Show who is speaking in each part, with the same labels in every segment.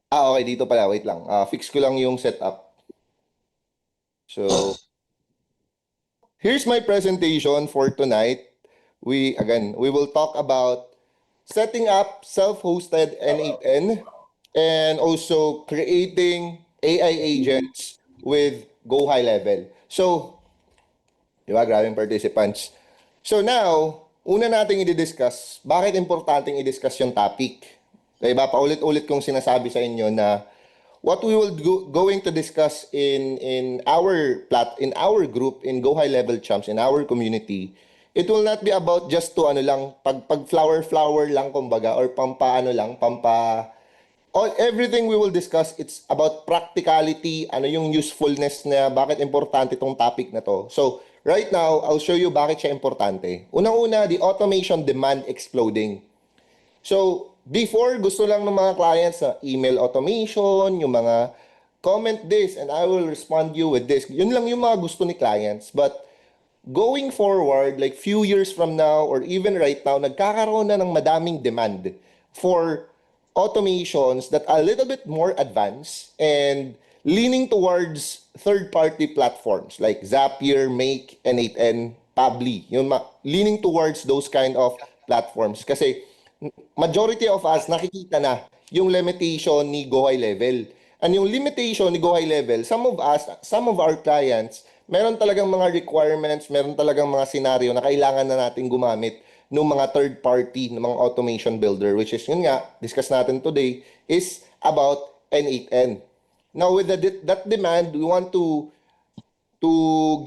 Speaker 1: Okay, dito pala. Wait lang. Fix ko lang yung setup. So, here's my presentation for tonight. We will talk about setting up self-hosted N8N and also creating AI agents with Go High Level. So, di ba, grabing participants. So now, una nating i-discuss, bakit importanteng i-discuss yung topic? Diba, paulit-ulit kong sinasabi sa inyo na what we will going to discuss in our group in Go High Level Champs in our community, it will not be about just to ano lang pag flower lang kumbaga or pampaano lang pampa everything we will discuss, it's about practicality, ano yung usefulness na bakit importante itong topic na to. So, right now, I'll show you bakit siya importante. Unang-una, the automation demand exploding. So, before, gusto lang ng mga clients na email automation, yung mga comment this and I will respond you with this. Yun lang yung mga gusto ni clients. But going forward, like few years from now or even right now, nagkakaroon na ng madaming demand for automations that are a little bit more advanced and leaning towards third-party platforms like Zapier, Make, N8N, Pabbly. Leaning towards those kind of platforms. Kasi majority of us nakikita na yung limitation ni Go High Level. And yung limitation ni Go High Level, some of our clients, meron talagang mga requirements, meron talagang mga scenario na kailangan na natin gumamit ng mga third party, ng mga automation builder, which is yun nga, discuss natin today, is about N8N. Now, with that demand, we want to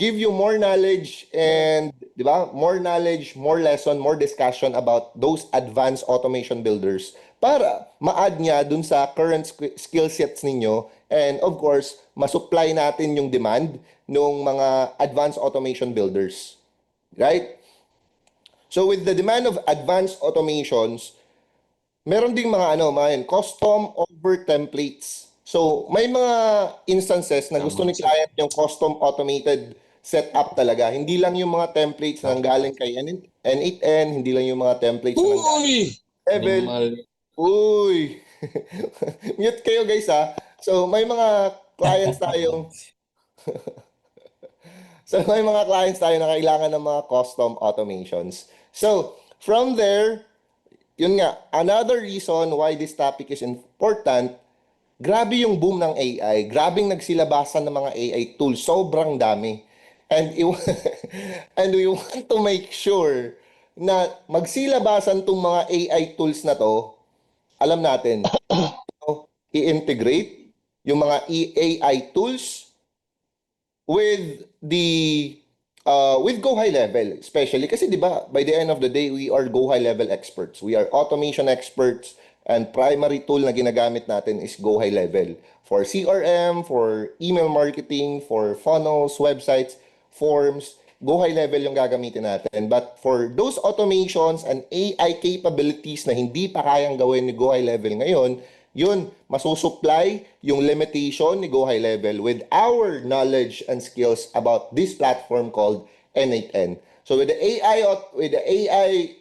Speaker 1: give you more knowledge and, di ba, more knowledge, more lesson, more discussion about those advanced automation builders para ma-add niya dun sa current skill sets ninyo and of course, masupply natin yung demand ng mga advanced automation builders. Right? So with the demand of advanced automations, meron ding mga custom over templates. So, may mga instances na gusto
Speaker 2: Tama.
Speaker 1: ni client yung custom automated setup talaga. Hindi lang yung mga templates na nanggaling kay N8N, hindi lang yung mga templates na nanggaling
Speaker 2: Uy!
Speaker 1: level.
Speaker 2: Animal.
Speaker 1: Uy! Mute kayo guys ha. So, may mga clients tayong so may mga clients tayo na kailangan ng mga custom automations. So, from there, yun nga, another reason why this topic is important, grabe yung boom ng AI. Grabing nagsilabasan ng mga AI tools. Sobrang dami. And, and we want to make sure na magsilabasan tong mga AI tools na to, alam natin, i-integrate yung mga AI tools with the with Go High Level, especially kasi 'di ba, by the end of the day, we are Go High Level experts. We are automation experts and primary tool na ginagamit natin is Go High Level for CRM, for email marketing, for funnels, websites, forms. Go High Level yung gagamitin natin. But for those automations and AI capabilities na hindi pa kayang gawin ni Go High Level ngayon, yun, masusupply yung limitation ni Go High Level with our knowledge and skills about this platform called N8N. So with the AI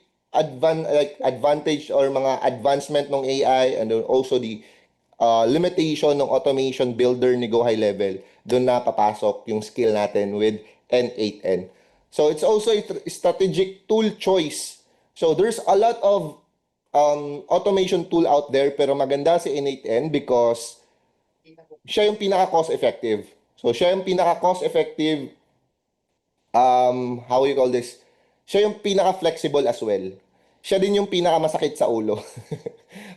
Speaker 1: advantage or mga advancement ng AI and then also the limitation ng automation builder ni Go High Level, doon na papasok yung skill natin with N8N. So it's also a strategic tool choice. So there's a lot of automation tool out there pero maganda si N8N because siya yung pinaka cost effective. So siya yung pinaka cost effective, how you call this? Siya yung pinaka flexible as well. Siya din yung pinaka masakit sa ulo.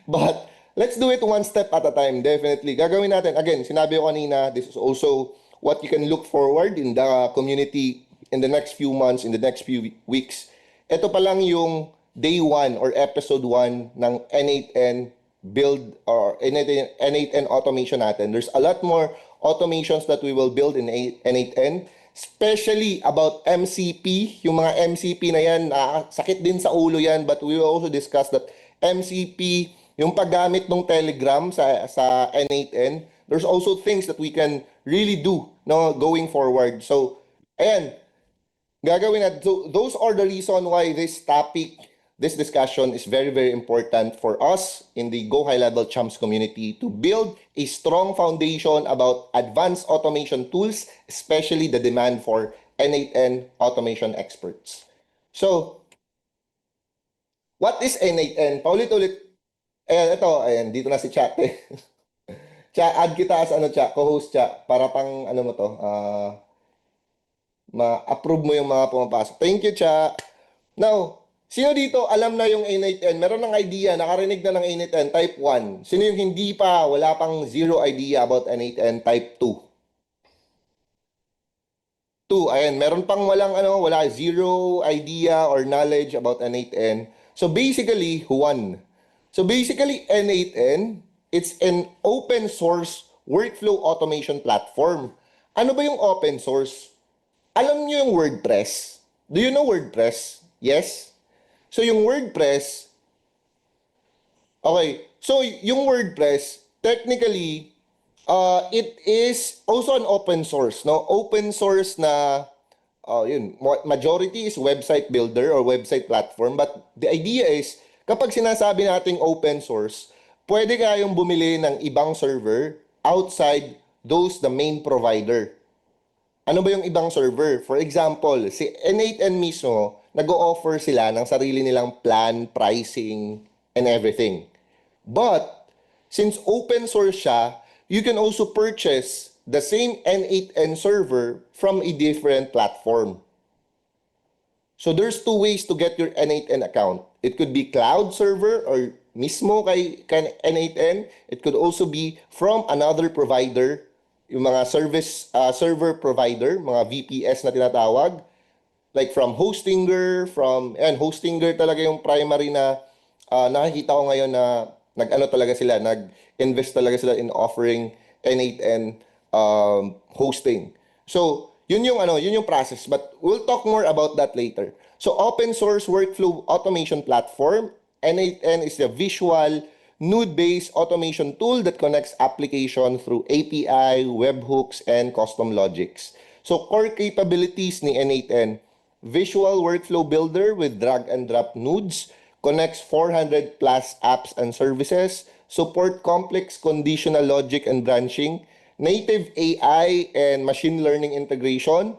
Speaker 1: But let's do it one step at a time, definitely. Gagawin natin, again, sinabi ko kanina, this is also what you can look forward in the community in the next few months, in the next few weeks. Ito pa lang yung day 1 or episode 1 ng N8N build or N8N automation natin. There's a lot more automations that we will build in N8N, especially about MCP. Yung mga MCP na yan, sakit din sa ulo yan, but we will also discuss that MCP, yung paggamit ng Telegram sa N8N, there's also things that we can really do no going forward. So, ayan, gagawin natin. So, those are the reason why this discussion is very, very important for us in the Go High Level Champs community to build a strong foundation about advanced automation tools, especially the demand for N8N automation experts. So, what is N8N? Paulit-ulit. Ayan, ito. Ayan, dito na si Chat. Chat, add kita as ano, Chat, co-host Chat, para pang ano mo to, ma-approve mo yung mga pumapasok. Thank you, Cha. Now, sino dito alam na yung A8N? Meron ng idea, nakarinig na ng A8N Type 1. Sino yung hindi pa, wala pang zero idea about N8N Type 2? 2, ayan, meron pang wala zero idea or knowledge about N8N. So basically, 1. So basically, N8N, it's an open source workflow automation platform. Ano ba yung open source? Alam niyo yung WordPress? Do you know WordPress? Yes? So yung WordPress, okay, so yung WordPress, technically, it is also an open source, no? Open source na, yun, majority is website builder or website platform, but the idea is, kapag sinasabi nating open source, pwede kayong bumili ng ibang server outside those the main provider. Ano ba yung ibang server? For example, si N8N mismo, nag-o-offer sila ng sarili nilang plan, pricing, and everything. But, since open source siya, you can also purchase the same N8N server from a different platform. So, there's two ways to get your N8N account. It could be cloud server or mismo kay N8N. It could also be from another provider, yung mga server provider, mga VPS na tinatawag, like from Hostinger, Hostinger talaga yung primary na nakikita ko ngayon na nag-ano talaga sila, nag-invest talaga sila in offering N8N hosting. So, yun yung process, but we'll talk more about that later. So, open source workflow automation platform, N8N is a visual node-based automation tool that connects application through API, webhooks, and custom logics. So core capabilities ni N8N, visual workflow builder with drag and drop nodes, connects 400 plus apps and services, support complex conditional logic and branching, native AI and machine learning integration,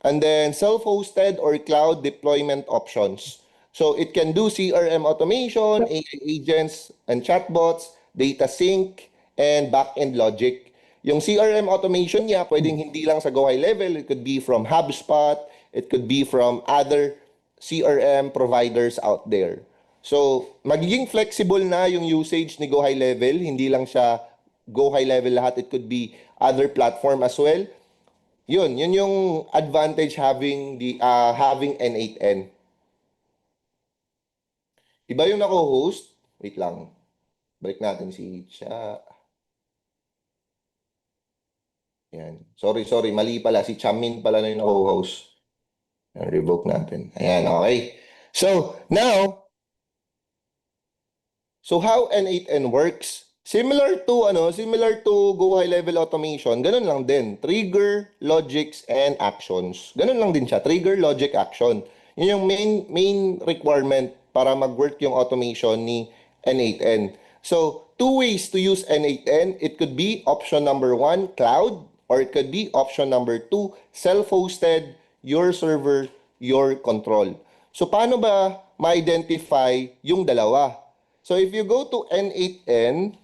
Speaker 1: and then self-hosted or cloud deployment options. So it can do CRM automation, AI agents and chatbots, data sync, and back-end logic. Yung CRM automation niya, pwedeng hindi lang sa Go High Level. It could be from HubSpot. It could be from other CRM providers out there. So, magiging flexible na yung usage ni Go High Level. Hindi lang siya Go High Level lahat. It could be other platform as well. Yun yung advantage having N8N. Iba yung nako-host. Wait lang. Balik natin si Cha. Ayan. Sorry. Mali pala. Si Chamin pala na yung nako-host. Revoke natin. Ayan, okay. So, now, how N8N works? Similar to Go High Level Automation, ganun lang din. Trigger, logics, and actions. Ganun lang din siya. Trigger, logic, action. Yun yung main requirement para mag-work yung automation ni N8N. So, two ways to use N8N. It could be option number 1, cloud, or it could be option number 2, self-hosted, your server, your control. So, paano ba ma-identify yung dalawa? So, if you go to n8n.io,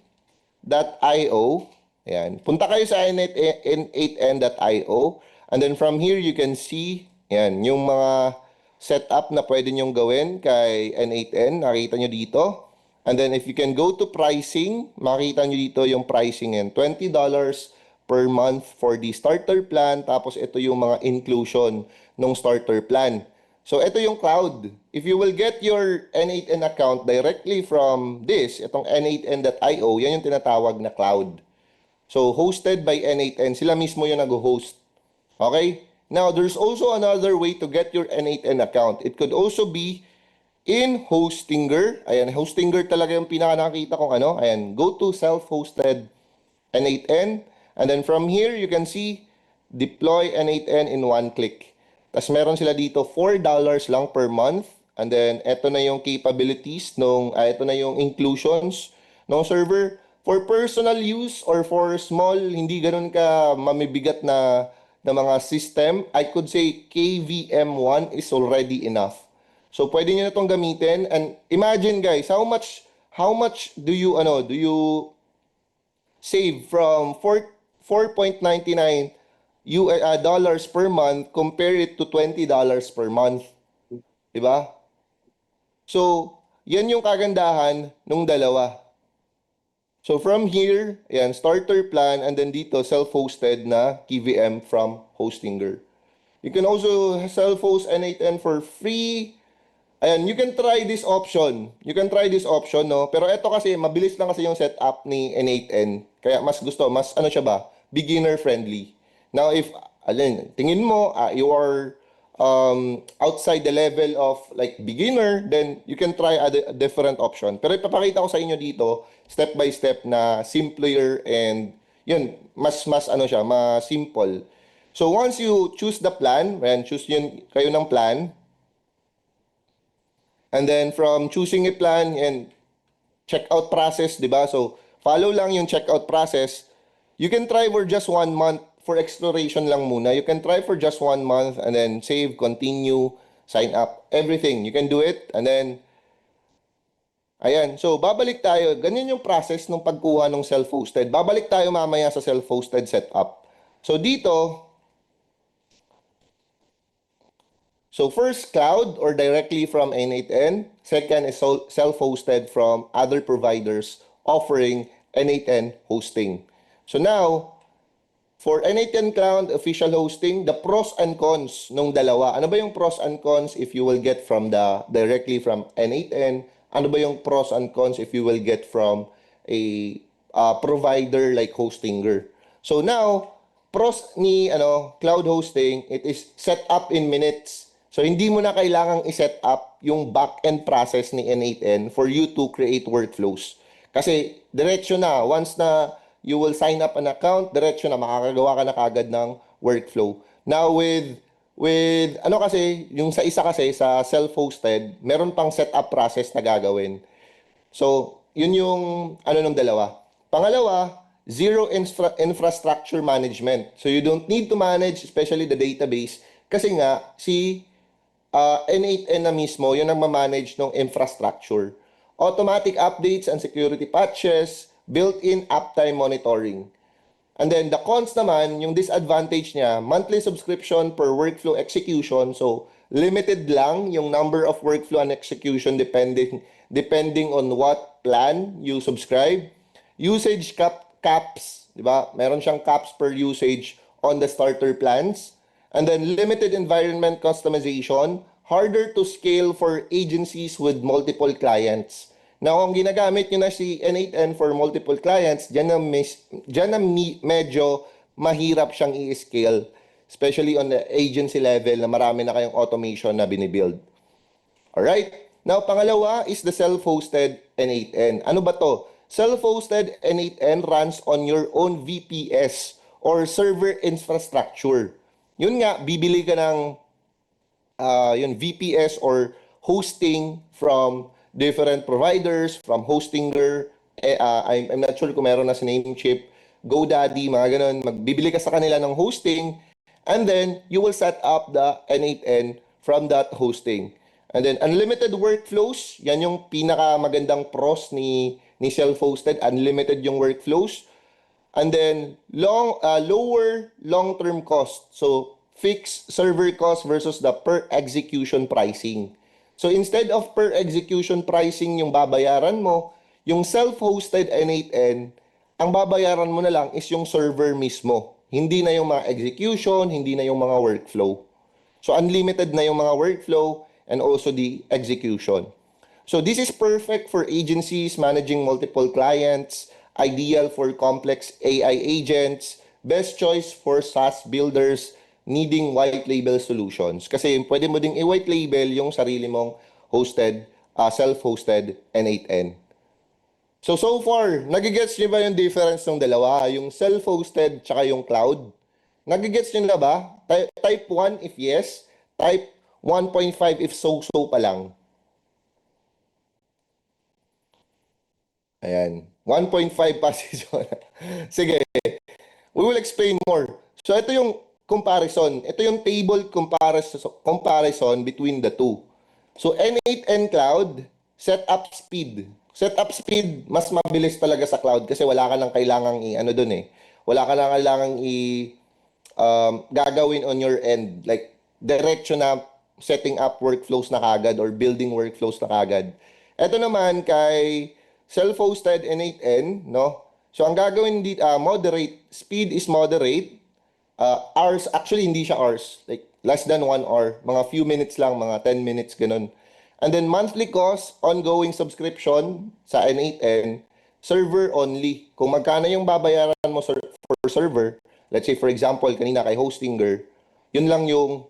Speaker 1: ayan, punta kayo sa n8n.io, and then from here, you can see, ayan, yung mga setup na pwede nyong gawin kay N8N. Nakita nyo dito. And then if you can go to pricing, makita nyo dito yung pricing yan. $20 per month for the starter plan. Tapos ito yung mga inclusion ng starter plan. So ito yung cloud. If you will get your N8N account directly from itong n8n.io, yan yung tinatawag na cloud. So hosted by N8N, sila mismo yung nag-host. Okay? Now, there's also another way to get your N8N account. It could also be in Hostinger. Ayan, Hostinger talaga yung pinaka nakita kong ano. Ayan, go to self-hosted N8N. And then from here, you can see deploy N8N in one click. Tapos meron sila dito $4 lang per month. And then, eto na yung capabilities ito na yung inclusions ng server. For personal use or for small, hindi ganun ka mamibigat na mga system, I could say KVM1 is already enough. So, pwede nyo na itong gamitin. And imagine guys, how much do you save from 4.99 dollars per month, compare it to $20 per month. Diba? So, yan yung kagandahan nung dalawa. So from here, yan, starter plan, and then dito, self-hosted na KVM from Hostinger. You can also self-host N8N for free. Ayan, you can try this option. You can try this option, no? Pero ito kasi, mabilis lang kasi yung setup ni N8N. Kaya mas gusto, mas ano siya ba? Beginner friendly. Now, if, tingin mo, you are outside the level of like beginner, then you can try a different option. Pero ipapakita ko sa inyo dito, step by step na simpler and yun, mas ano siya, mas simple. So once you choose the plan, choose yun kayo ng plan, and then from choosing a plan and checkout process, di ba? So, follow lang yung checkout process. You can try for just 1 month for exploration lang muna. You can try for just 1 month and then save, continue, sign up, everything. You can do it and then, ayan. So, babalik tayo. Ganyan yung process ng pagkuha ng self-hosted. Babalik tayo mamaya sa self-hosted setup. So, dito, so first, cloud or directly from N8N. Second is self-hosted from other providers offering N8N hosting. So now, for N8N Cloud official hosting, the pros and cons nung dalawa. Ano ba yung pros and cons if you will get from directly from N8N? Ano ba yung pros and cons if you will get from a provider like Hostinger? So now, pros ni cloud hosting, it is set up in minutes. So hindi mo na kailangang i-set up yung back-end process ni N8N for you to create workflows. Kasi diretso na, once na you will sign up an account, diretso na makakagawa ka na kagad ng workflow. Now with kasi, yung sa isa kasi sa self-hosted, meron pang setup process na gagawin. So, yun yung ng dalawa. Pangalawa, zero infrastructure management. So you don't need to manage especially the database kasi nga si N8N na mismo, yun ang ma-manage ng infrastructure. Automatic updates and security patches, built-in uptime monitoring. And then the cons naman, yung disadvantage niya, monthly subscription per workflow execution. So limited lang yung number of workflow and execution depending on what plan you subscribe. Usage caps, di ba? Meron siyang caps per usage on the starter plans. And then limited environment customization, harder to scale for agencies with multiple clients. Now, kung ginagamit nyo na si N8N for multiple clients, dyan na medyo mahirap siyang i-scale. Especially on the agency level na marami na kayong automation na binibuild. Alright? Now, pangalawa is the self-hosted N8N. Ano ba to? Self-hosted N8N runs on your own VPS or server infrastructure. Yun nga, bibili ka ng yung VPS or hosting from different providers, from Hostinger, I'm not sure kung meron na sa Namecheap, GoDaddy, mga ganun. Magbibili ka sa kanila ng hosting, and then you will set up the N8N from that hosting. And then unlimited workflows, yan yung pinakamagandang pros ni self-hosted, unlimited yung workflows. And then lower long-term cost. So fixed server cost versus the per execution pricing. So instead of per execution pricing yung babayaran mo, yung self-hosted N8N, ang babayaran mo na lang is yung server mismo. Hindi na yung mga execution, hindi na yung mga workflow. So unlimited na yung mga workflow and also the execution. So this is perfect for agencies managing multiple clients, ideal for complex AI agents, best choice for SaaS builders needing white label solutions. Kasi pwede mo ding i-white label yung sarili mong hosted, self-hosted N8N. So far, nagigets niyo ba yung difference ng dalawa? Yung self-hosted tsaka yung cloud? Nagigets niyo na ba? Type 1 if yes, type 1.5 if so-so pa lang. Ayan. 1.5 passage. Sige, we will explain more. So ito yung comparison. Ito yung table comparison between the two. So N8N Cloud, setup speed. Setup speed, mas mabilis talaga sa cloud kasi wala ka nang kailangang ano dun eh. Wala ka nang kailangang gagawin on your end. Like, diretso na setting up workflows na kagad or building workflows na kagad. Ito naman kay self-hosted N8N, no? So, ang gagawin dito, moderate, speed is moderate. Hours, actually hindi siya hours. Like, less than 1 hour. Mga few minutes lang, mga 10 minutes, ganun. And then, monthly cost, ongoing subscription sa N8N, server only. Kung magkano yung babayaran mo for server, let's say for example, kanina kay Hostinger, yun lang yung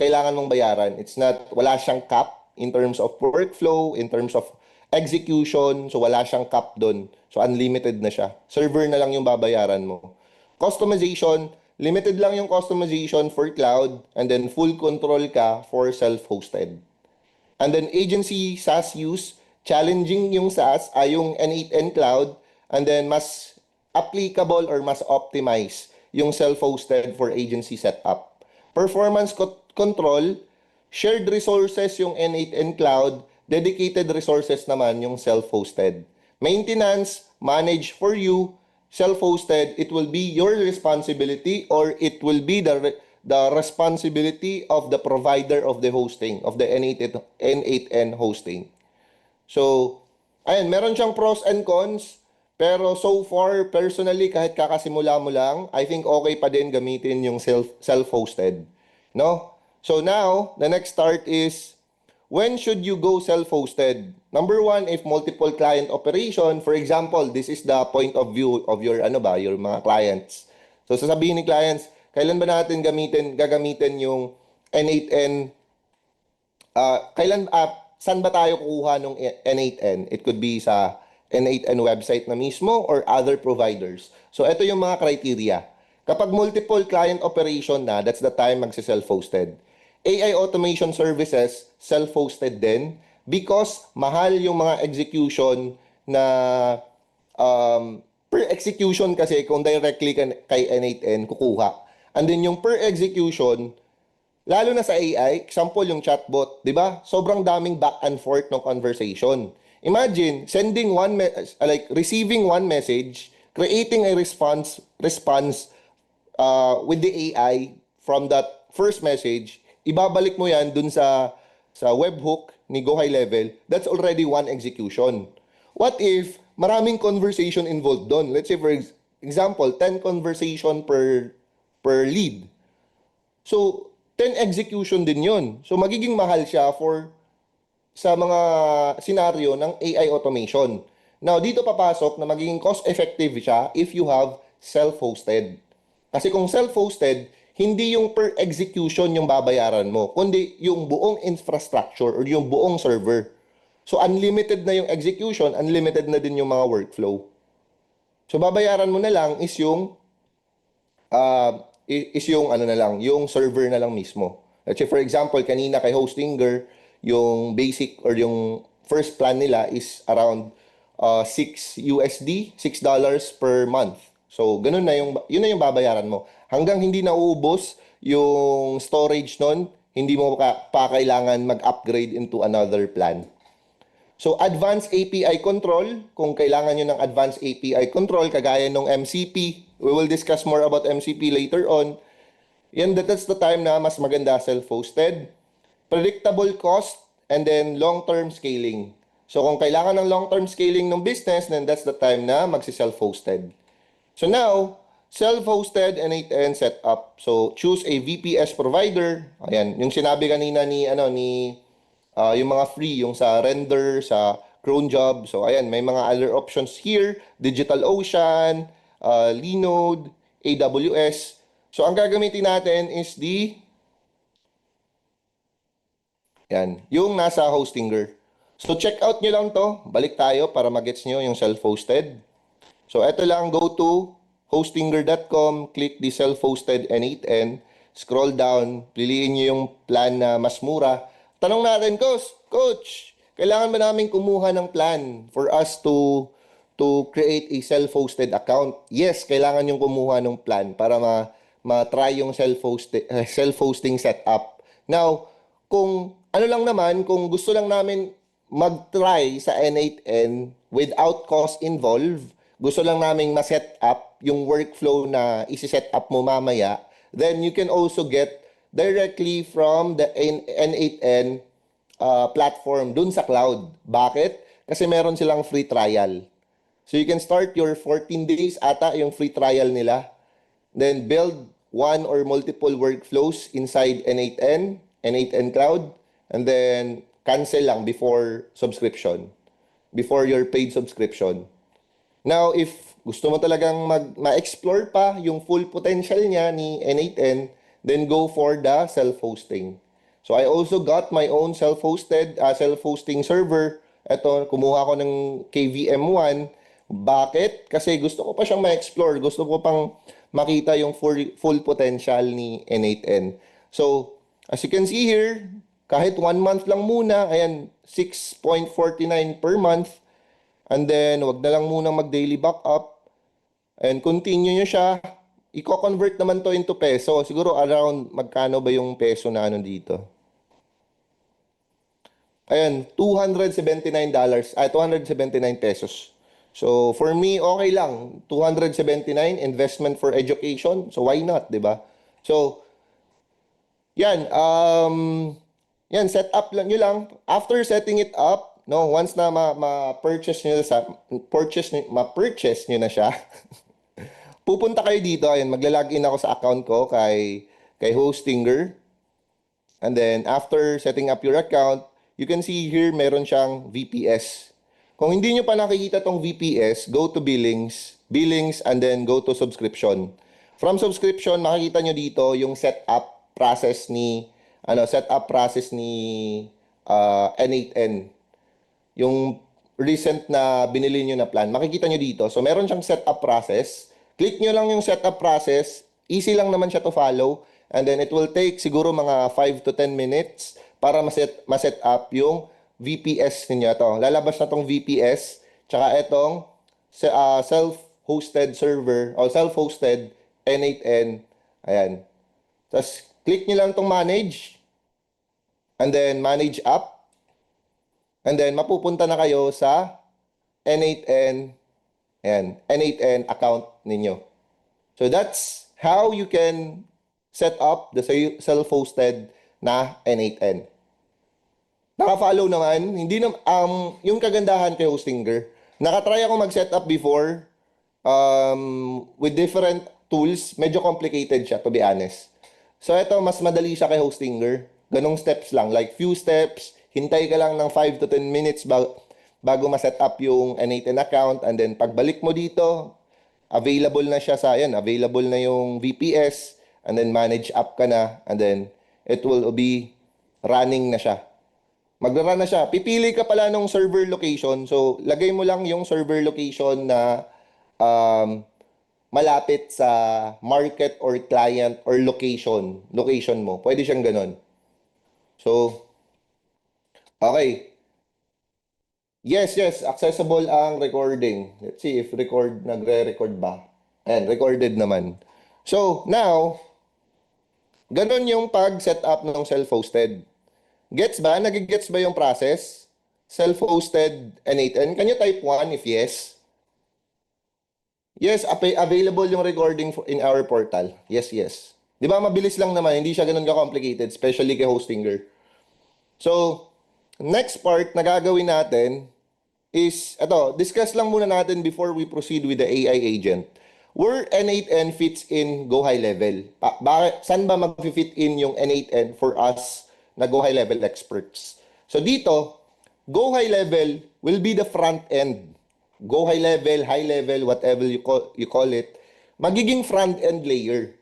Speaker 1: kailangan mong bayaran. It's not, wala siyang cap in terms of workflow, in terms of execution, so wala siyang cap doon. So unlimited na siya. Server na lang yung babayaran mo. Customization, limited lang yung customization for cloud and then full control ka for self-hosted. And then agency SaaS use, challenging yung SaaS ay yung N8N Cloud and then mas applicable or mas optimize yung self-hosted for agency setup. Performance control, shared resources yung N8N Cloud, dedicated resources naman yung self-hosted. Maintenance, manage for you, self-hosted, it will be your responsibility or it will be the responsibility of the provider of the hosting, of the N8N hosting. So, ayun, meron siyang pros and cons, pero so far, personally, kahit kakasimula mo lang, I think okay pa din gamitin yung self-hosted. No? So now, the next start is, when should you go self-hosted? Number one, if multiple client operation, for example, this is the point of view of your your mga clients. So sasabihin ni clients, kailan ba natin gagamitin yung N8N? Saan ba tayo kukuha ng N8N? It could be sa N8N website na mismo or other providers. So ito yung mga criteria. Kapag multiple client operation na, that's the time magsi-self-hosted. AI automation services, self-hosted din because mahal yung mga execution na per execution kasi kung directly kay N8N kukuha. And then yung per execution, lalo na sa AI, example yung chatbot, di ba? Sobrang daming back and forth ng conversation. Imagine sending receiving one message, creating a response with the AI from that first message, ibabalik mo yan dun sa webhook ni Go High Level, that's already one execution. What if maraming conversation involved doon? Let's say for example, 10 conversation per lead. So, 10 execution din yun. So, magiging mahal siya sa mga scenario ng AI automation. Now, dito papasok na magiging cost-effective siya if you have self-hosted. Kasi kung self-hosted, hindi yung per execution yung babayaran mo, kundi yung buong infrastructure or yung buong server. So, unlimited na yung execution, unlimited na din yung mga workflow. So, babayaran mo na lang is yung yung server na lang mismo. Let's say, for example, kanina kay Hostinger, yung basic or yung first plan nila is around $6 per month. So, yun na yung babayaran mo. Hanggang hindi nauubos yung storage nun, hindi mo pa kailangan mag-upgrade into another plan. So, advanced API control, kung kailangan nyo ng advanced API control, kagaya ng MCP, we will discuss more about MCP later on. That's the time na mas maganda self-hosted. Predictable cost, and then long-term scaling. So, kung kailangan ng long-term scaling ng business, then that's the time na magsi-self-hosted. So now, self-hosted N8N setup. So, choose a VPS provider. Ayan, yung sinabi kanina yung mga free, yung sa Render, sa Cronjob. So, ayan, may mga other options here. DigitalOcean, Linode, AWS. So, ang gagamitin natin is yung nasa Hostinger. So, check out nyo lang to. Balik tayo para magets nyo yung self-hosted. So, ito lang, go to hostinger.com, click the self-hosted N8N, scroll down, piliin nyo yung plan na mas mura. Tanong natin, Coach, kailangan ba namin kumuha ng plan for us to create a self-hosted account? Yes, kailangan yung kumuha ng plan para ma-try yung self-hosting setup. Now, kung ano lang naman, kung gusto lang namin mag-try sa N8N without cost involved, gusto lang namin ma-set up yung workflow na isi-set up mo mamaya, then you can also get directly from the N8N platform dun sa cloud. Bakit? Kasi meron silang free trial. So you can start your 14 days ata yung free trial nila. Then build one or multiple workflows inside N8N, N8N Cloud, and then cancel lang before subscription, before your paid subscription. Now, if gusto mo talagang ma-explore pa yung full potential niya ni N8N, then go for the self-hosting. So I also got my own self-hosting server. Ito, kumuha ko ng KVM1. Bakit? Kasi gusto ko pa siyang ma-explore. Gusto ko pang makita yung full potential ni N8N. So, as you can see here, kahit 1 month lang muna, ayan, 6.49 per month. And then, wag na lang munang mag-daily backup. And continue nyo siya. I-convert naman to into peso. Siguro around magkano ba yung peso na ano dito? Ayan, $279, 279 pesos. So, for me, okay lang. 279 investment for education. So, why not, di ba? So, yan. Yan, set up lang nyo lang. After setting it up, no, once na ma-purchase nyo ma-purchase nyo na siya, pupunta kayo dito. Ayan, magla-login ako sa account ko kay Hostinger. And then, after setting up your account, you can see here, meron siyang VPS. Kung hindi nyo pa nakikita tong VPS, go to billings, and then go to subscription. From subscription, makikita nyo dito yung setup process ni N8N. Yung recent na binili nyo na plan, makikita nyo dito. So, meron siyang setup process. Click nyo lang yung setup process. Easy lang naman siya to follow. And then, it will take siguro mga 5 to 10 minutes para ma-set up yung VPS ninyo. Ito, lalabas na tong VPS, tsaka itong self-hosted server o self-hosted N8N. Ayan. Tapos, click nyo lang tong manage. And then, manage app. And then, mapupunta na kayo sa N8N, ayan, N8N account ninyo. So, that's how you can set up the self-hosted na N8N. Naka-follow naman, hindi na, yung kagandahan kay Hostinger, nakatry ako mag-set up before with different tools, medyo complicated siya, to be honest. So, ito, mas madali siya kay Hostinger. Ganong steps lang, like few steps, hintay ka lang ng 5 to 10 minutes bago ma-set up yung N8N account, and then pagbalik mo dito, available na siya sa, yan, available na yung VPS, and then manage app ka na, and then it will be running na siya. Magra-run na siya. Pipili ka pala ng server location. So, lagay mo lang yung server location na malapit sa market or client or location mo. Pwede siyang ganun. So, okay. Yes, accessible ang recording. Let's see if nagre-record ba. Ayan, recorded naman. So, now, ganun yung pag-set up ng self-hosted. Gets ba? Nagigets ba yung process? Self-hosted N8N. Can you type 1 if yes? Yes, available yung recording in our portal. Yes. Di ba mabilis lang naman, hindi siya ganun ka-complicated, especially kay Hostinger. So, next part na gagawin natin is, discuss lang muna natin before we proceed with the AI agent. Where N8N fits in Go High Level? Saan ba mag-fit in yung N8N for us na Go High Level experts? So dito, Go High Level will be the front end. Go High Level, whatever you call it, magiging front end layer.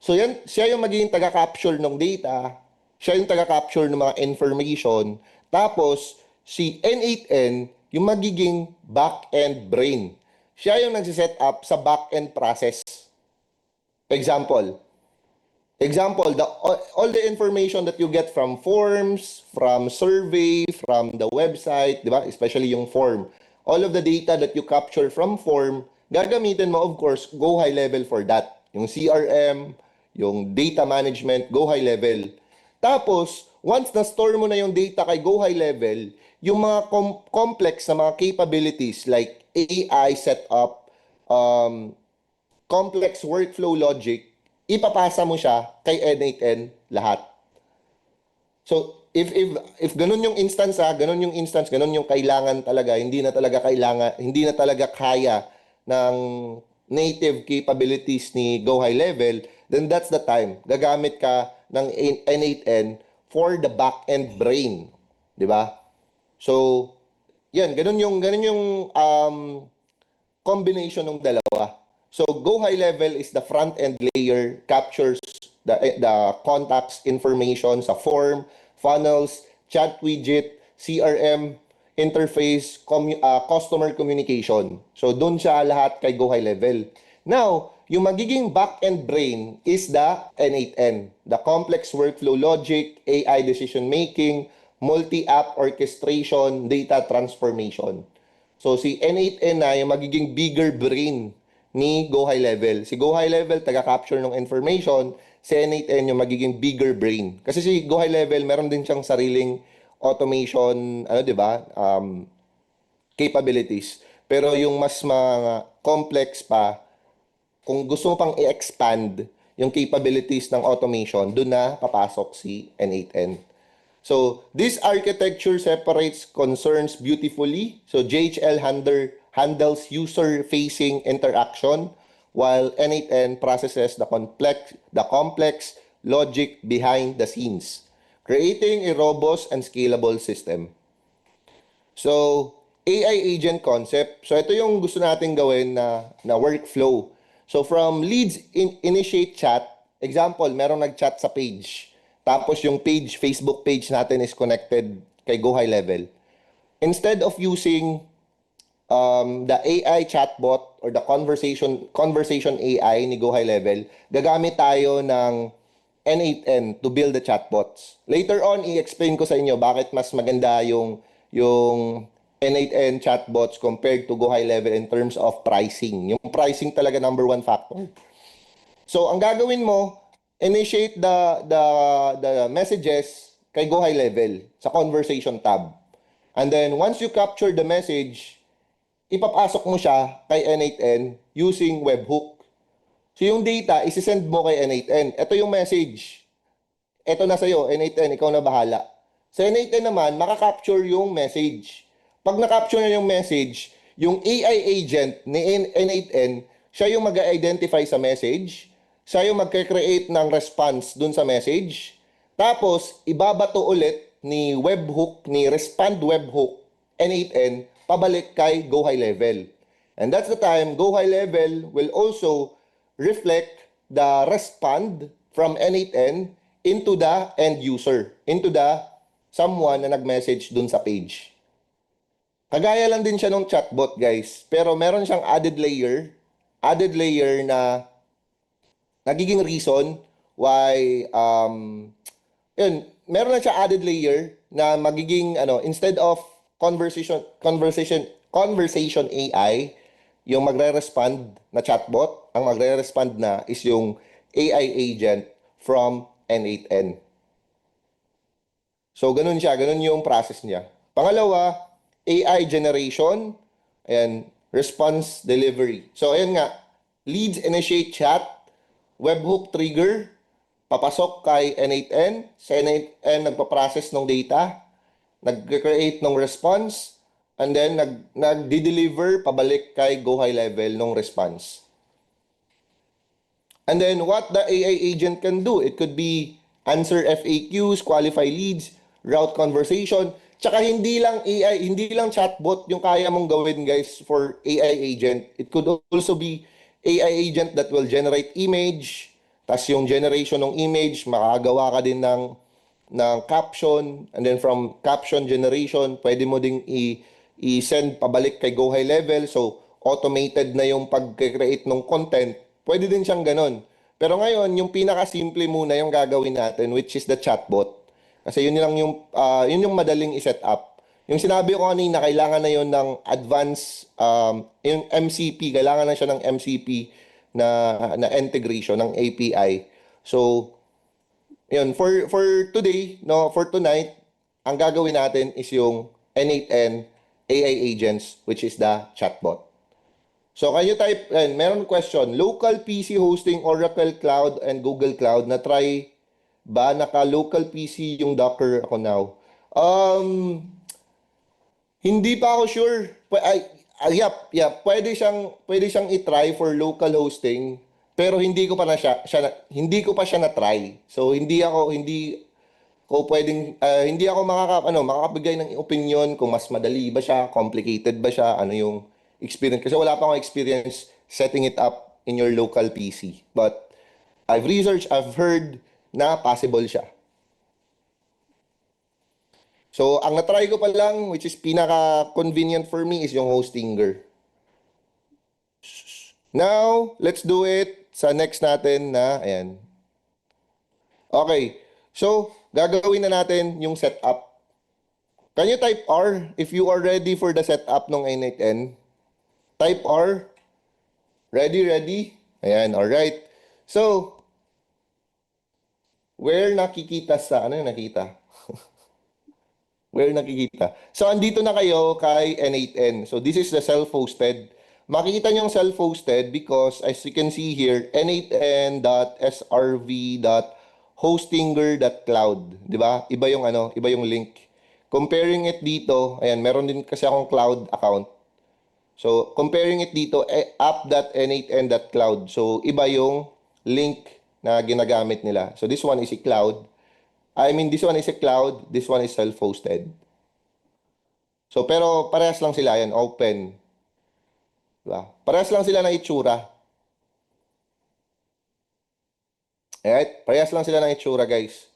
Speaker 1: So yan, siya yung magiging taga-capture ng data, siya yung taga-capture ng mga information, tapos si N8N yung magiging back-end brain. Siya yung nagsiset up sa back-end process. Example, Example, all the information that you get from forms, from survey, from the website, di ba? Especially yung form. All of the data that you capture from form, gagamitin mo, of course, go high level for that. Yung CRM, yung data management, go high level. Tapos, once na-store mo na yung data kay go high level, yung mga complex na mga capabilities like AI setup, um, complex workflow logic, ipapasa mo siya kay N8N lahat. So, if ganun yung instance ganun yung instance, ganun yung kailangan talaga, hindi na talaga kailangan, hindi na talaga kaya ng native capabilities ni Go High Level, then that's the time. Gagamit ka ng N8N for the back-end brain, 'di ba? So, yan, ganun yung combination ng dalawa. So Go High Level is the front-end layer, captures the contacts information sa form, funnels, chat widget, CRM, interface, customer communication. So doon siya lahat kay Go High Level. Now, yung magiging back-end brain is the N8N, the complex workflow logic, AI decision making, multi-app orchestration, data transformation. So si N8N na yung magiging bigger brain ni Go High Level. Si Go High Level, taga-capture ng information. Si N8N yung magiging bigger brain. Kasi si Go High Level, meron din siyang sariling automation, ano 'di ba? Capabilities. Pero yung mas mga complex pa, kung gusto mo pang i-expand yung capabilities ng automation, doon na papasok si N8N. So this architecture separates concerns beautifully. So JHL handles user-facing interaction while N8N processes the complex logic behind the scenes, creating a robust and scalable system. So, AI agent concept. So, ito yung gusto natin gawin na workflow. So, from leads initiate chat, example, merong nag-chat sa page. Tapos yung page, Facebook page natin is connected kay Go High Level. Instead of using the AI chatbot or the conversation AI ni Go High Level, gagamit tayo ng N8N to build the chatbots. Later on, i-explain ko sa inyo bakit mas maganda yung N8N chatbots compared to Go High Level in terms of pricing. Yung pricing talaga number one factor. So, ang gagawin mo, initiate the messages kay Go High Level sa conversation tab. And then, once you capture the message, ipapasok mo siya kay N8N using webhook. So yung data, isi-send mo kay N8N. Ito yung message. Ito na sa'yo, N8N, ikaw na bahala. Sa N8N naman, makakapture yung message. Pag na-capture na yung message, yung AI agent ni N8N, siya yung mag-identify sa message, siya yung mag-create ng response dun sa message, tapos ibabato ulit ni webhook, ni respond webhook, N8N, pabalik kay Go High Level. And that's the time Go High Level will also reflect the respond from N8N into the end user, into the someone na nag-message dun sa page. Kagaya lang din siya ng chatbot, guys. Pero meron siyang added layer na nagiging reason why yun, meron na siya added layer na magiging instead of conversation AI, yung magre-respond na chatbot, ang magre-respond na is yung AI agent from N8N. So ganun siya, ganun yung process niya. Pangalawa, AI generation and response delivery. So ayan nga, leads initiate chat, webhook trigger, papasok kay N8N, sa N8N nagpa-process ng data, nag-create ng response, and then nag-deliver pabalik kay Go High Level ng response. And then what the AI agent can do, it could be answer FAQs, qualify leads, route conversation, tsaka hindi lang AI, hindi lang chatbot yung kaya mong gawin, guys, for AI agent. It could also be AI agent that will generate image, tas yung generation ng image, makagawa ka din ng caption, and then from caption generation, pwede mo ding i-send pabalik kay Go High Level. So, automated na yung pag-create ng content. Pwede din siyang ganun. Pero ngayon, yung pinaka-simple muna yung gagawin natin, which is the chatbot. Kasi yun lang yun yung madaling i-set up. Yung sinabi ko kanina, kailangan na yun ng advanced, yung MCP, kailangan na siya ng MCP na integration ng API. So, yun, for today, no, for tonight, ang gagawin natin is yung N8N AI agents, which is the chatbot. So, can you type, meron question, local PC hosting Oracle Cloud and Google Cloud, na-try ba naka-local PC yung Docker ako now? Hindi pa ako sure. Pwede siyang i-try for local hosting, pero hindi ko pa siya na-try. So hindi ako makakabigay ng opinion kung mas madali ba siya, complicated ba siya, ano yung experience kasi wala pa akong experience setting it up in your local PC. But I've heard na possible siya. So, ang na-try ko pa lang, which is pinaka-convenient for me, is yung Hostinger. Now, let's do it sa next natin na, ayan. Okay. So, gagawin na natin yung setup. Can you type R if you are ready for the setup ng N8N? Type R. Ready, ready? Ayan, alright. So, where nakikita sa, ano yung nakita? Where nakikita? So, andito na kayo kay N8N. So, this is the self-hosted. Makikita nyo yung self-hosted because as you can see here, n8n.srv.hostinger.cloud. Diba? Iba yung link. Comparing it dito, ayan, meron din kasi akong cloud account. So, comparing it dito, app.n8n.cloud. So, iba yung link na ginagamit nila. So, this one is a cloud. This one is a cloud, this one is self-hosted. So, pero parehas lang sila yan, open. Diba? Parehas lang sila ng itsura. Alright? Parehas lang sila ng itsura, guys.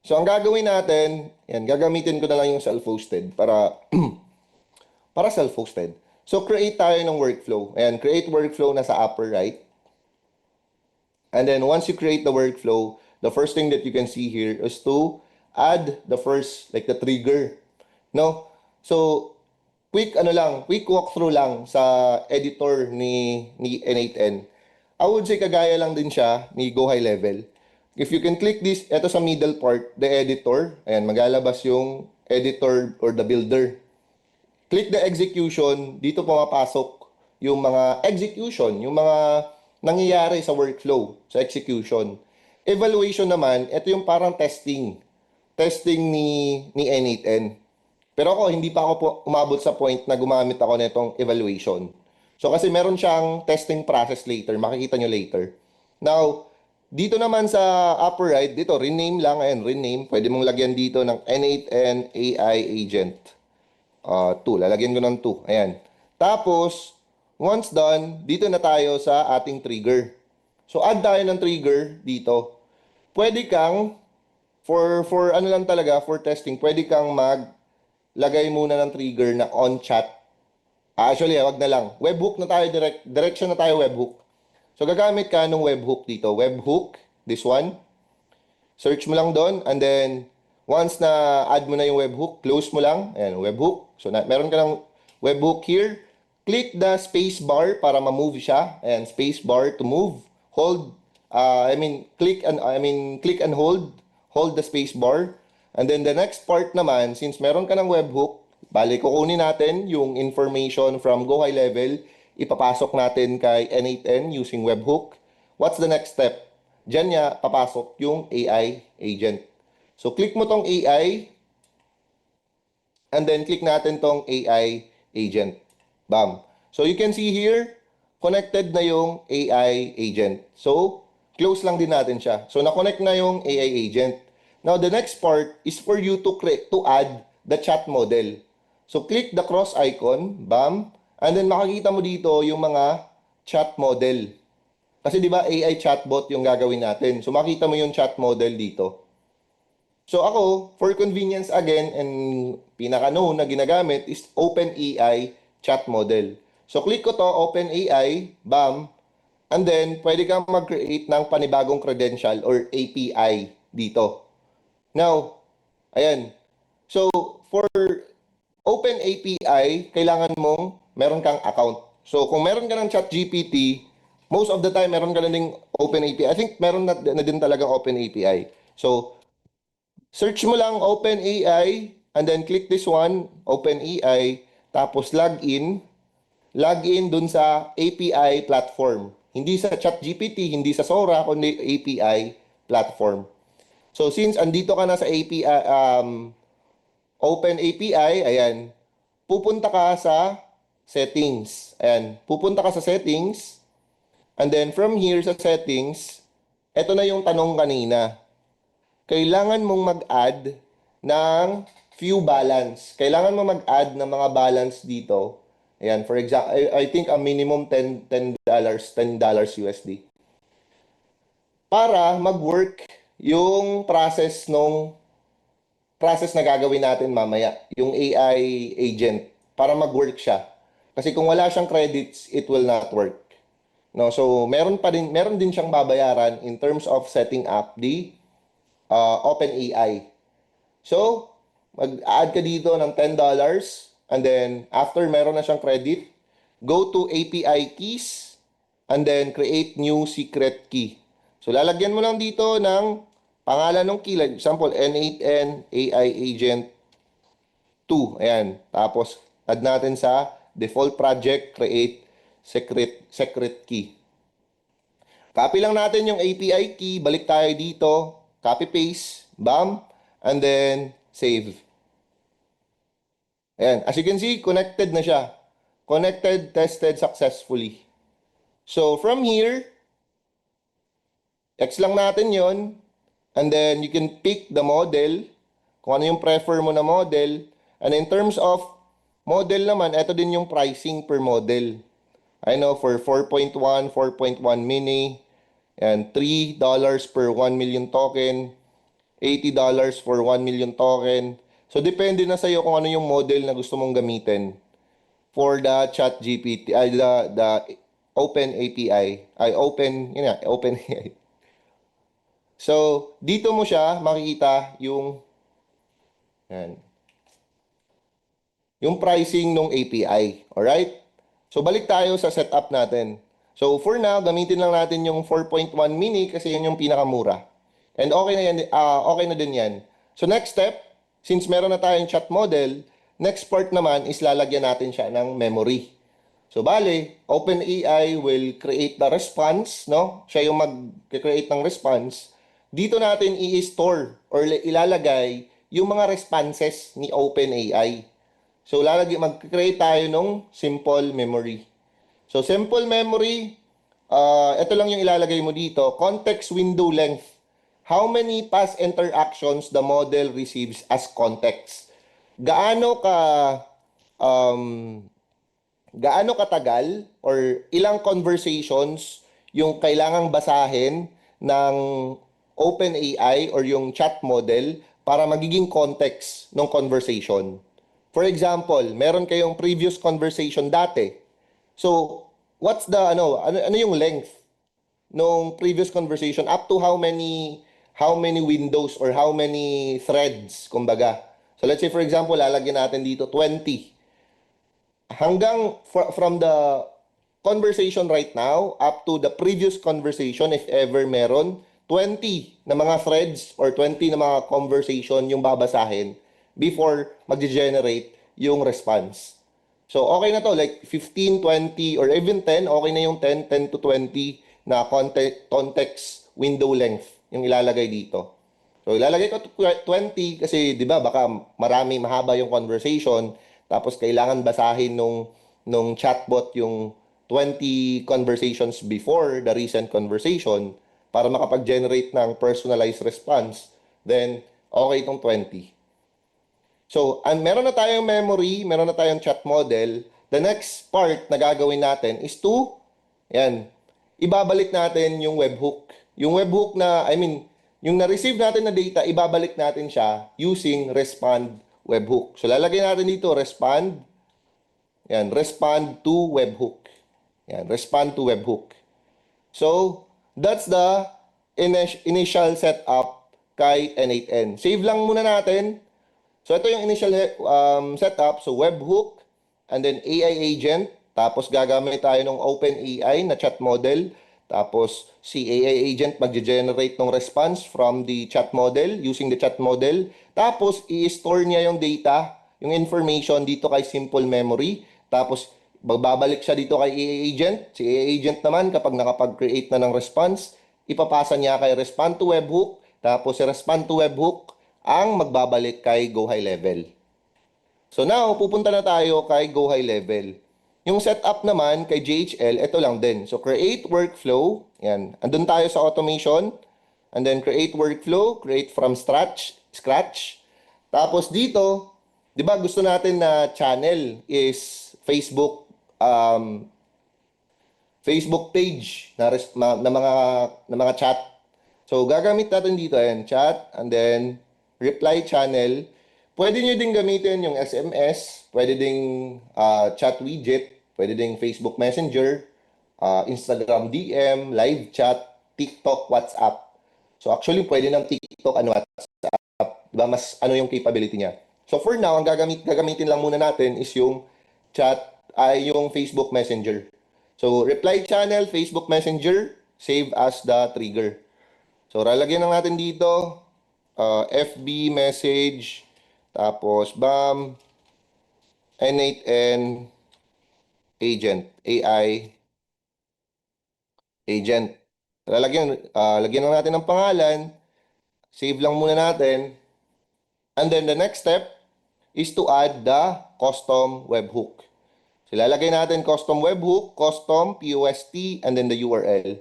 Speaker 1: So, ang gagawin natin, yan, gagamitin ko na lang yung self-hosted para, para self-hosted. So, create tayo ng workflow. Ayan, create workflow na sa upper right. And then, once you create the workflow, the first thing that you can see here is to add the first, like the trigger. No? So, quick walkthrough lang sa editor ni N8N. I would say kagaya lang din siya ni Go High Level. If you can click this, ito sa middle part, the editor. Ayan, maglalabas yung editor or the builder. Click the execution, dito pumapasok yung mga execution, yung mga nangyayari sa workflow, sa execution. Evaluation naman, ito yung parang testing. Testing ni N8N. Pero ako, hindi pa ako umabot sa point na gumamit ako nitong evaluation. So kasi meron siyang testing process later, makikita nyo later. Now, dito naman sa upper right, dito, rename lang, ayan, rename. Pwede mong lagyan dito ng N8N AI agent. 2, lalagyan ko ng 2, ayan. Tapos, once done, dito na tayo sa ating trigger. So, add tayo ng trigger dito. Pwede kang, for ano lang talaga, for testing, pwede kang maglagay muna ng trigger na on chat. Actually, wag na lang. Webhook na tayo, direction na tayo webhook. So, gagamit ka ng webhook dito. Webhook, this one. Search mo lang doon, and then, once na add mo na yung webhook, close mo lang. Ayan, webhook. So, meron ka ng webhook here. Click the space bar para ma-move siya. Ayan, space bar to move. Hold, click and hold. Hold the space bar. And then the next part naman, since meron ka ng webhook, bali kukunin natin yung information from Go High Level, ipapasok natin kay N8N using webhook. What's the next step? Diyan niya papasok yung AI agent. So click mo tong AI, and then click natin tong AI agent. Bam. So you can see here, connected na yung AI agent. So, close lang din natin siya. So, na-connect na yung AI agent. Now, the next part is for you to add the chat model. So, click the cross icon, bam, and then makikita mo dito yung mga chat model. Kasi di ba AI chatbot yung gagawin natin. So, makita mo yung chat model dito. So, ako, for convenience again, and pinaka-known na ginagamit is OpenAI chat model. So, click ko to, OpenAI, bam. And then, pwede kang mag-create ng panibagong credential or API dito. Now, ayan. So, for Open API, kailangan mong meron kang account. So, kung meron ka ng ChatGPT, most of the time, meron ka na ding Open API. I think meron na din talagang Open API. So, search mo lang Open AI, and then click this one, Open AI, tapos log in dun sa API platform. Hindi sa ChatGPT, hindi sa Sora, kundi API platform. So since andito ka na sa API, Open API, ayan, pupunta ka sa settings. Ayan, pupunta ka sa settings, and then from here sa settings, eto na yung tanong kanina. Kailangan mong mag-add ng few balance. Kailangan mo mag-add ng mga balance dito. Ayan, for example, I think a minimum $10 USD. Para mag-work yung process na gagawin natin mamaya, yung AI agent, para mag-work siya. Kasi kung wala siyang credits, it will not work. No, so meron din siyang babayaran in terms of setting up the OpenAI. So, mag-add ka dito ng $10, and then after meron na siyang credit, go to API keys, and then create new secret key. So, lalagyan mo lang dito ng pangalan ng key. Like example, N8N AI Agent 2. Ayan. Tapos, add natin sa default project, create secret key. Copy lang natin yung API key, balik tayo dito, copy paste, bam, and then save. Ayan, as you can see, connected na siya. Connected, tested successfully. So from here, X lang natin yon, and then you can pick the model, kung ano yung prefer mo na model, and in terms of model naman, ito din yung pricing per model. I know for 4.1, 4.1 mini, and $3 per 1 million token, $80 for 1 million token. So, depende na sa'yo kung ano yung model na gusto mong gamitin for the ChatGPT, the Open API, Open AI. So, dito mo siya makikita yung pricing ng API. Alright? So, balik tayo sa setup natin. So, for now, gamitin lang natin yung 4.1 mini kasi yun yung pinakamura. And okay na yan, okay na din yan. So, next step, since meron na tayong chat model, next part naman is lalagyan natin siya ng memory. So, bale, OpenAI will create the response, no? Siya yung mag-create ng response. Dito natin i-store or ilalagay yung mga responses ni OpenAI. So, mag-create tayo ng simple memory. So, simple memory, ito lang yung ilalagay mo dito. Context window length. How many past interactions the model receives as context? Gaano ka um, gaano katagal or ilang conversations yung kailangang basahin ng OpenAI or yung chat model para magiging context ng conversation. For example, meron kayong previous conversation dati. So, what's the ano yung length nung previous conversation up to how many windows or how many threads kumbaga. So let's say for example, lalagyan natin dito 20. Hanggang from the conversation right now up to the previous conversation, if ever meron 20 na mga threads or 20 na mga conversation yung babasahin before mag-generate yung response. So, okay na to. Like 15, 20, or even 10. Okay na yung 10, 10 to 20 na context window length yung ilalagay dito. So, ilalagay ko 20 kasi, di ba, baka mahaba yung conversation. Tapos, kailangan basahin nung chatbot yung 20 conversations before the recent conversation para makapag-generate ng personalized response. Then, okay itong 20. So, meron na tayong memory, meron na tayong chat model. The next part na gagawin natin is ibabalik natin yung webhook. Yung webhook yung na-receive natin na data, ibabalik natin siya using respond webhook. So, lalagay natin dito, respond to webhook. Respond to webhook. So, that's the initial setup kay N8N. Save lang muna natin. So, ito yung initial setup. So, webhook, and then AI agent. Tapos, gagamit tayo ng OpenAI na chat model. Tapos, si AI agent magge-generate ng response from the chat model using the chat model. Tapos, i-store niya yung data, yung information dito kay Simple Memory. Tapos, babalik siya dito kay AI agent. Si AI agent naman, kapag nakapag-create na ng response, ipapasa niya kay respond to webhook. Tapos, si respond to webhook ang magbabalik kay Go High Level. So now, pupunta na tayo kay Go High Level. Yung setup naman kay JHL, ito lang din. So create workflow, yan. Andun tayo sa automation. And then create workflow, create from scratch. Tapos dito, di ba gusto natin na channel is Facebook page na mga chat. So, gagamit natin dito, ayan, chat, and then, reply channel. Pwede nyo din gamitin yung SMS, pwede ding chat widget, pwede ding Facebook Messenger, Instagram DM, live chat, TikTok, WhatsApp. So, actually, pwede ng TikTok and WhatsApp. Diba? Mas ano yung capability niya. So, for now, ang gagamitin lang muna natin is yung chat, ay yung Facebook Messenger. So, reply channel, Facebook Messenger, save as the trigger. So, lalagyan lang natin dito, FB message, tapos BAM, N8N, agent, AI, agent. Lagyan lang natin ng pangalan, save lang muna natin, and then the next step is to add the custom webhook. So, lalagay natin custom webhook, custom, POST, and then the URL.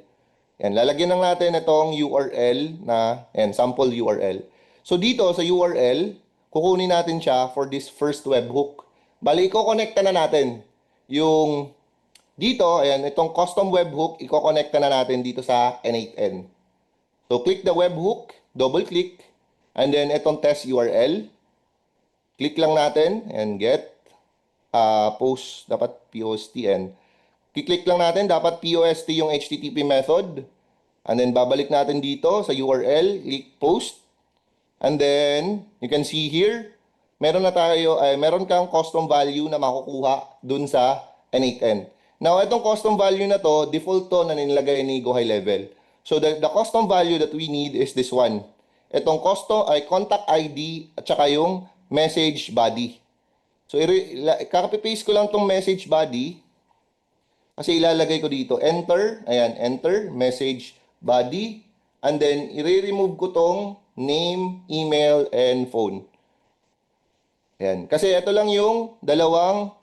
Speaker 1: Yan, lalagyan lang natin itong URL na, yan, sample URL. So dito sa URL, kukunin natin siya for this first webhook. Bali, i-connecta na natin yung dito, ayan, itong custom webhook, i-connecta na natin dito sa N8N. So click the webhook, double click, and then itong test URL. Click lang natin and get post, dapat POSTN. Kiklik lang natin, dapat POST yung HTTP method. And then, babalik natin dito sa URL, click post. And then, you can see here, meron kang custom value na makukuha dun sa N8N. Now, itong custom value na to, default to na nilagay ni Go High Level. So, the custom value that we need is this one. Itong contact ID at saka yung message body. So, kakapipaste ko lang tong message body. Kasi ilalagay ko dito, enter, ayan, enter, message, body, and then i-remove ko tong name, email, and phone. Ayan. Kasi ito lang yung dalawang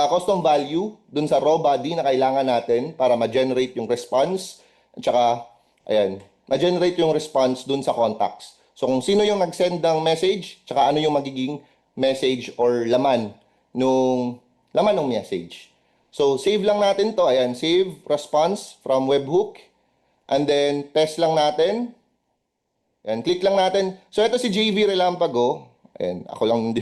Speaker 1: custom value dun sa raw body na kailangan natin para ma-generate yung response, at saka, ayan, ma-generate yung response dun sa contacts. So, kung sino yung nag-send ng message, tsaka ano yung magiging message or laman ng message. So, save lang natin to. Ayan, save response from webhook. And then, test lang natin. Ayan, click lang natin. So, ito si JV Relampago. Ayan, ako lang.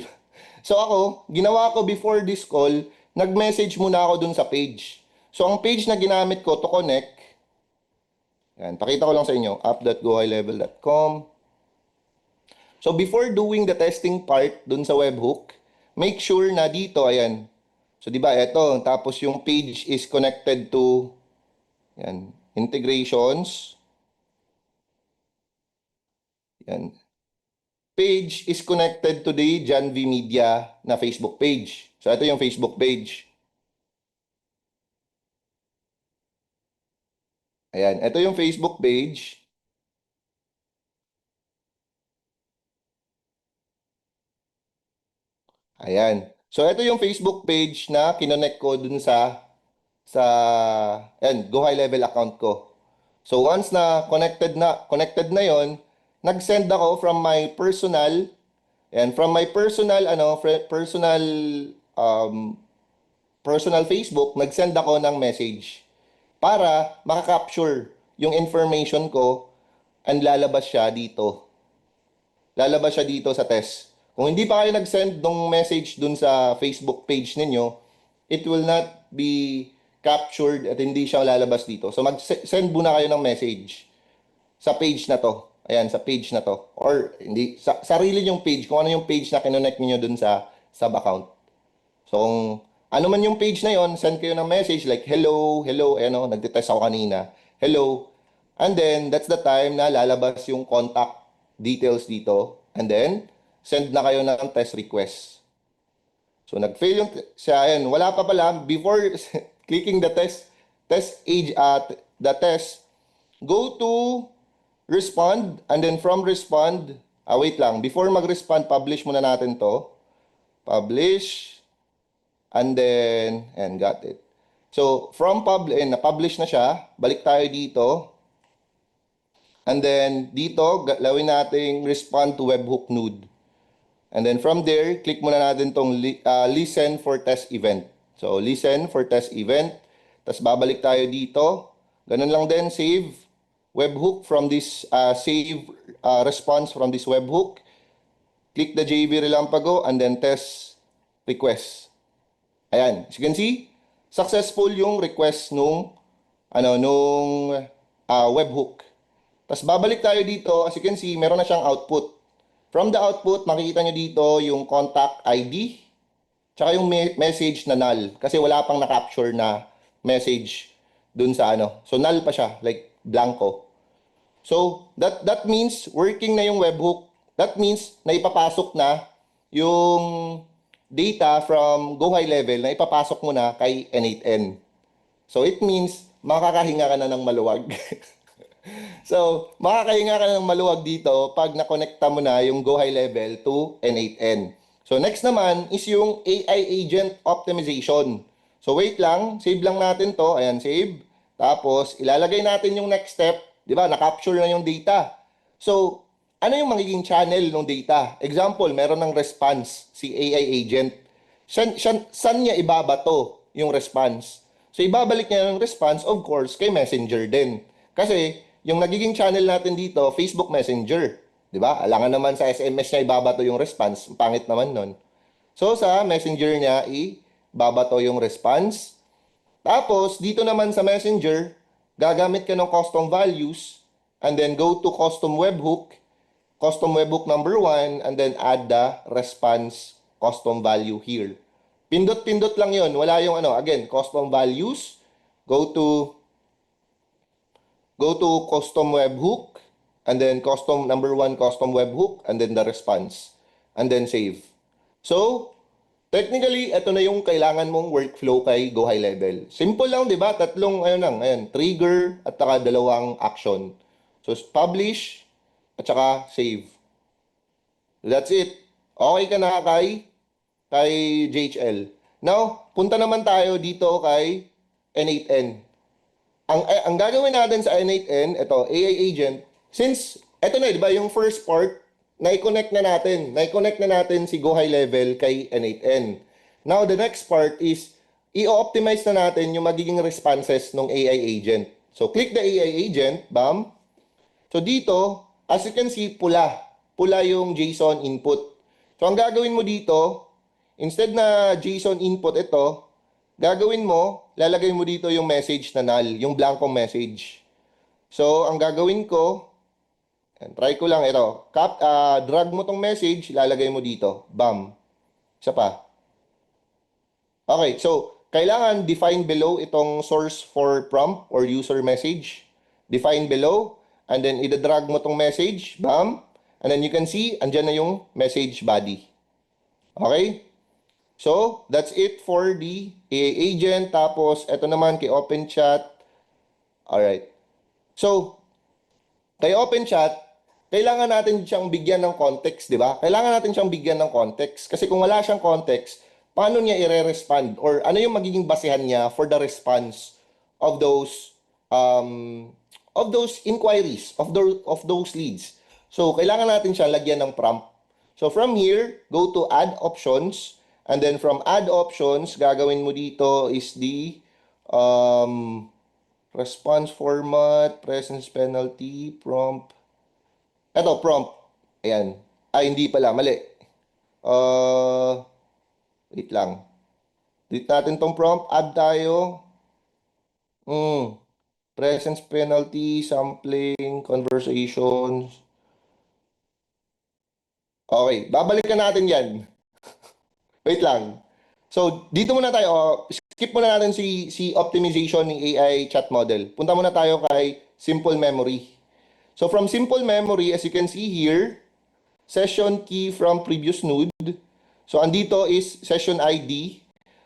Speaker 1: So, ako, ginawa ko before this call, nag-message muna ako dun sa page. So, ang page na ginamit ko to connect, ayan, pakita ko lang sa inyo, app.gohighlevel.com. So, before doing the testing part dun sa webhook, make sure na dito, ayan, so, di ba, ito, tapos yung page is connected to, yan, integrations. Yan. Page is connected to the John V Media na Facebook page. So, ito yung Facebook page. Ayan, ito yung Facebook page. Ayan. So, ito yung Facebook page na kinonect ko dun ayan, Go High Level account ko. So, once na connected na yon, nag-send ako from my personal, and from my personal, personal Facebook, nag-send ako ng message para makaka-capture yung information ko and lalabas siya dito. Lalabas siya dito sa test. Kung hindi pa kayo nag-send ng message dun sa Facebook page ninyo, it will not be captured at hindi siya lalabas dito. So mag-send muna kayo ng message sa page na to. Ayan, sa page na to. Or hindi, sarili yung page, kung ano yung page na kinonect niyo dun sa sub account. So kung ano man yung page na yon, send kayo ng message like, hello, hello, ano, nagtitest ako kanina. Hello. And then, that's the time na lalabas yung contact details dito. And then, send na kayo ng test request. So nag-fail yung siya, ayan, wala pa pala before clicking the test age at the test, go to respond and then from respond, wait lang, before mag-respond, publish muna natin to. Publish and then and got it. So from na-publish na siya, balik tayo dito. And then dito, gawin nating respond to webhook node. And then from there, click muna natin tong listen for test event. So, listen for test event. Tapos babalik tayo dito. Ganun lang din, save webhook from this, save response from this webhook. Click the JB Relampago and then test request. Ayan, as you can see, successful yung request nung webhook. Tapos babalik tayo dito, as you can see, meron na siyang output. From the output, makikita nyo dito yung contact ID, tsaka yung message na null. Kasi wala pang na-capture na message dun sa ano. So, null pa siya, like blanco. So, that means working na yung webhook. That means na ipapasok na yung data from Go High Level na ipapasok mo na kay N8N. So, it means makakahinga ka na ng maluwag. So, makakahinga ka na ng maluwag dito pag nakonekta mo na yung Go High Level to N8N. So, next naman is yung AI agent optimization. So, wait lang. Save lang natin to. Ayan, save. Tapos, ilalagay natin yung next step. Di ba? Na-capture na yung data. So, ano yung magiging channel ng data? Example, meron ng response si AI agent. Saan niya ibabato yung response? So, ibabalik niya yung response, of course, kay Messenger din. Kasi, yung nagiging channel natin dito, Facebook Messenger. Di ba? Alangan naman sa SMS niya ibabato yung response. Pangit naman nun. So, sa Messenger niya, ibabato yung response. Tapos, dito naman sa Messenger, gagamit ka ng custom values and then go to custom webhook number 1, and then add the response custom value here. Pindot-pindot lang yon. Wala yung again, custom values, go to custom webhook, and then number 1 custom webhook, and then the response, and then save. So, technically, ito na yung kailangan mong workflow kay Go High Level. Simple lang, di ba? Tatlong, trigger, at saka dalawang action. So, publish, at saka save. That's it. Okay ka na kay JHL. Now, punta naman tayo dito kay N8N. Ang gagawin natin sa N8N, ito, AI agent, since, ito na, di ba, yung first part, na-connect na natin si Go High Level kay N8N. Now, the next part is, i-optimize na natin yung magiging responses ng AI agent. So, click the AI agent, bam. So, dito, as you can see, pula yung JSON input. So, ang gagawin mo dito, instead na JSON input ito, gagawin mo, lalagay mo dito yung message na null, yung blanco message. So, ang gagawin ko, try ko lang ito. Drag mo tong message, lalagay mo dito. Bam. Isa pa. Okay, so, kailangan define below itong source for prompt or user message. Define below, and then ida-drag mo tong message. Bam. And then you can see, andyan na yung message body. Okay? So, that's it for the AI agent. Tapos, ito naman kay OpenChat. Alright. So, kay OpenChat, kailangan natin siyang bigyan ng context, di ba? Kailangan natin siyang bigyan ng context. Kasi kung wala siyang context, paano niya i-respond? Or ano yung magiging basehan niya for the response of those inquiries, of those leads. So, kailangan natin siyang lagyan ng prompt. So, from here, go to add options. And then from add options, gagawin mo dito is the response format, presence penalty, prompt. Ito, prompt. Ayan. Hindi pala. Mali. Wait lang. Delete natin tong prompt. Add tayo. Presence penalty, sampling, conversations. Okay, babalikan natin yan. Wait lang. So, dito muna tayo. Skip muna natin si optimization ng AI chat model. Punta muna tayo kay simple memory. So, from simple memory, as you can see here, session key from previous node. So, andito is session ID.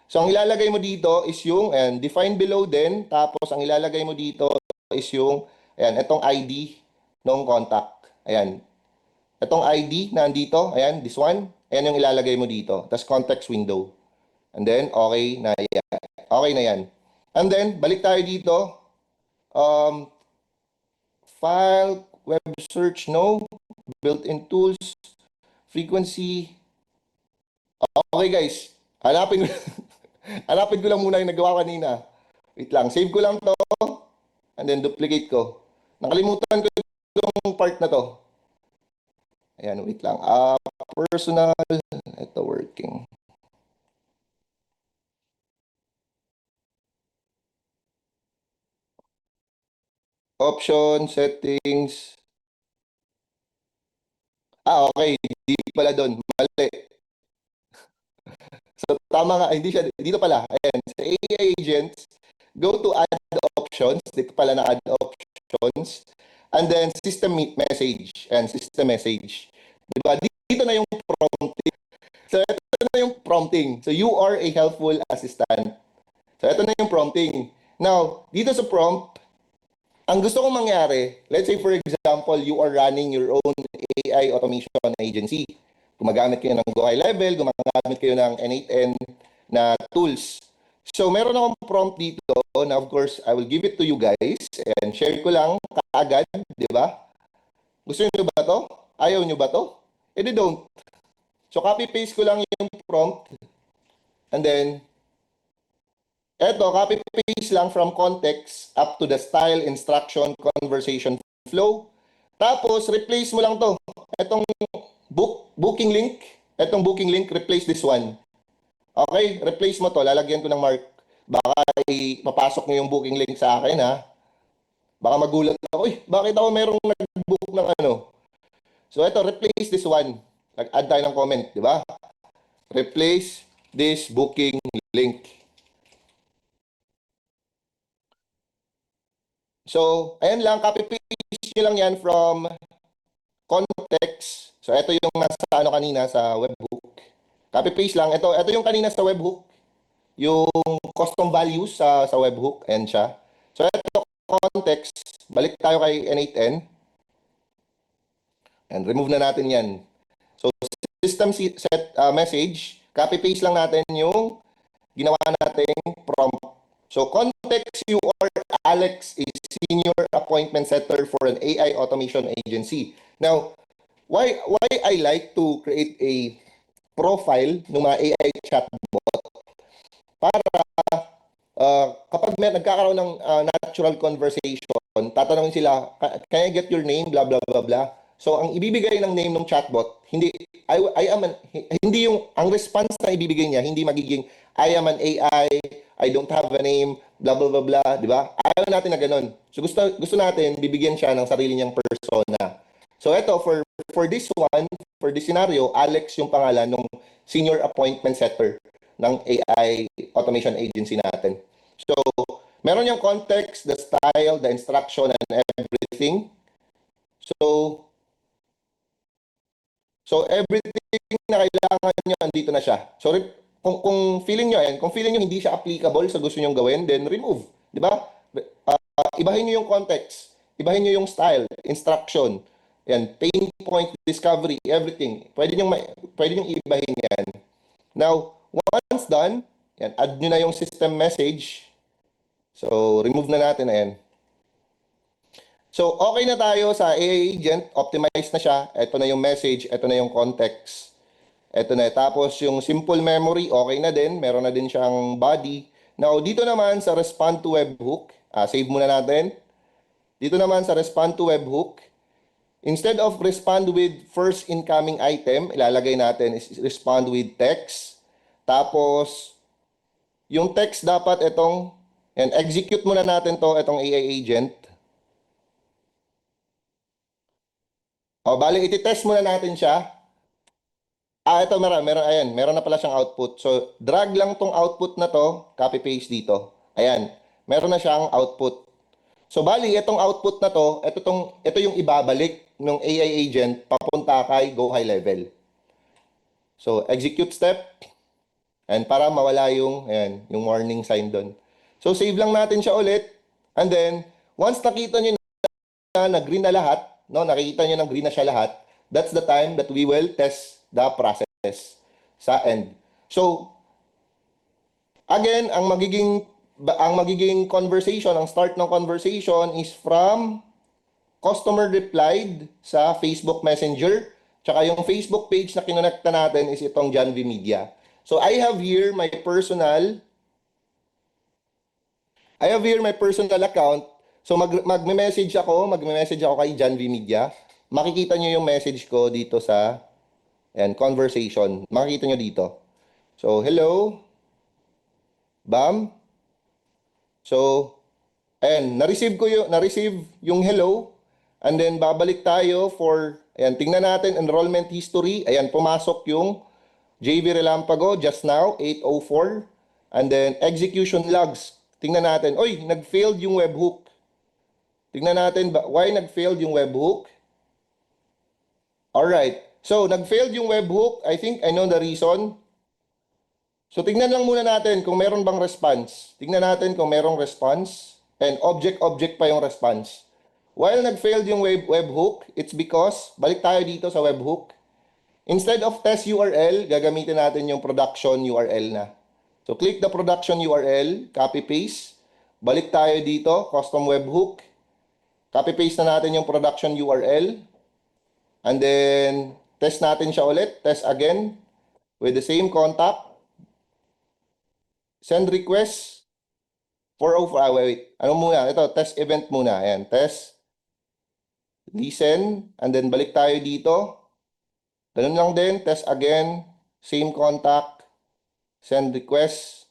Speaker 1: So, ang ilalagay mo dito is yung, and define below din. Tapos, ang ilalagay mo dito is yung, ayan, itong ID ng contact. Ayan. Itong ID na andito, ayan, this one. Ayan yung ilalagay mo dito. Tapos, context window. And then, okay na yan. Okay na yan. And then, balik tayo dito. File, web search, no. Built-in tools, frequency. Okay, guys. Hanapin ko, hanapin ko lang muna yung nagawa kanina. Wait lang. Save ko lang to. And then, duplicate ko. Nakalimutan ko yung part na to. Ayan, wait lang. Personal. Ito, working. Option, settings. Okay. Hindi pala doon. Mali. So, tama nga. Hindi siya. Dito pala. Ayan. Sa AI agents, go to add options. Dito pala na add options. And then, system message. And system message. Diba? Dito na yung prompting. So, ito na yung prompting. So, you are a helpful assistant. So, ito na yung prompting. Now, dito sa prompt, ang gusto kong mangyari, let's say for example, you are running your own AI automation agency. Gumagamit kayo ng Go High Level, gumagamit kayo ng N8N na tools. So, meron akong prompt dito na of course, I will give it to you guys and share ko lang kaagad, di ba? Gusto niyo ba to? Ayaw niyo ba to? Eh, di don't. So, copy-paste ko lang yung prompt and then eto, copy-paste lang from context up to the style, instruction, conversation flow. Tapos, replace mo lang to. Etong booking link, replace this one. Okay, replace mo to. Lalagyan ko ng mark. Baka mapasok nyo yung booking link sa akin, ha? Baka magulat ako, bakit ako merong nag-book ng ano? So, eto, replace this one. Add tayo ng comment, di ba? Replace this booking link. So, ayan lang, copy-paste nyo lang yan from context. So, ito yung nasa ano kanina sa webhook. Copy-paste lang. Ito yung kanina sa webhook. Yung custom values sa webhook. Ayan siya. So, ito context. Balik tayo kay N8N. And remove na natin yan. So, system set message. Copy-paste lang natin yung ginawa nating prompt. So, context, you are Alex, a senior appointment setter for an AI automation agency. Now, why I like to create a profile ng mga AI chatbot para kapag may nagkakaroon ng natural conversation, tatanungin sila, can I get your name, blah, blah, blah, blah. So, ang ibibigay ng name ng chatbot, hindi yung, ang response na ibibigay niya, hindi magiging, I am an AI, I don't have a name, blah, blah, blah, blah, di ba? Ayaw natin na ganun. So, gusto natin, bibigyan siya ng sarili niyang persona. So, eto, for this one, for this scenario, Alex yung pangalan ng senior appointment setter ng AI automation agency natin. So, meron yung context, the style, the instruction, and everything. So everything na kailangan nyo, andito na siya. So, kung feeling nyo, kung feeling nyo hindi siya applicable sa gusto nyo gawin, then remove. Di ba? Ibahin nyo yung context. Ibahin nyo yung style, instruction, yan, pain point, discovery, everything. Pwede nyo ibahin yan. Now, once done, yan, add nyo na yung system message. So, remove na natin na yan. So, okay na tayo sa AI agent. Optimized na siya. Ito na yung message. Ito na yung context. Ito na. Tapos, yung simple memory, okay na din. Meron na din siyang body. Now, dito naman sa respond to webhook, save muna natin. Dito naman sa respond to webhook, instead of respond with first incoming item, ilalagay natin is respond with text. Tapos, yung text dapat itong And execute muna natin to, itong AI agent. O, bali, iti-test muna natin siya. Ito, meron na pala siyang output. So, drag lang tong output na to, copy-paste dito. Ayan, meron na siyang output. So, bali, itong output na to, ito yung ibabalik ng AI agent papunta kay Go High Level. So, execute step, and para mawala yung, ayan, yung warning sign doon. So, save lang natin siya ulit. And then, once nakita nyo na green na lahat, no, nakikita nyo na green na siya lahat, that's the time that we will test the process sa end. So, again, ang magiging conversation, ang start ng conversation is from customer replied sa Facebook Messenger, tsaka yung Facebook page na kinonekta natin is itong John V Media. So, I have here my personal account. So magme-message ako kay John V Media. Makikita nyo yung message ko dito sa conversation. Makikita nyo dito. So, hello. Bam. So, na-receive yung hello. And then babalik tayo for tingnan natin enrollment history. Pumasok yung JV Relampago just now 8:04. And then execution logs. Tingnan natin, nag-failed yung webhook. Tingnan natin why nag-failed yung webhook. Alright. So, nag-failed yung webhook. I think I know the reason. So, tingnan lang muna natin kung meron bang response. Tingnan natin kung merong response. And object pa yung response. While nag-failed yung webhook, it's because, balik tayo dito sa webhook. Instead of test URL, gagamitin natin yung production URL na. So, click the production URL, copy-paste. Balik tayo dito, custom webhook. Copy-paste na natin yung production URL. And then, test natin siya ulit. Test again with the same contact. Send request. 404. Wait. Ano muna? Ito, test event muna. Ayan, test. Listen. And then, balik tayo dito. Ganun lang din. Test again. Same contact. Send request.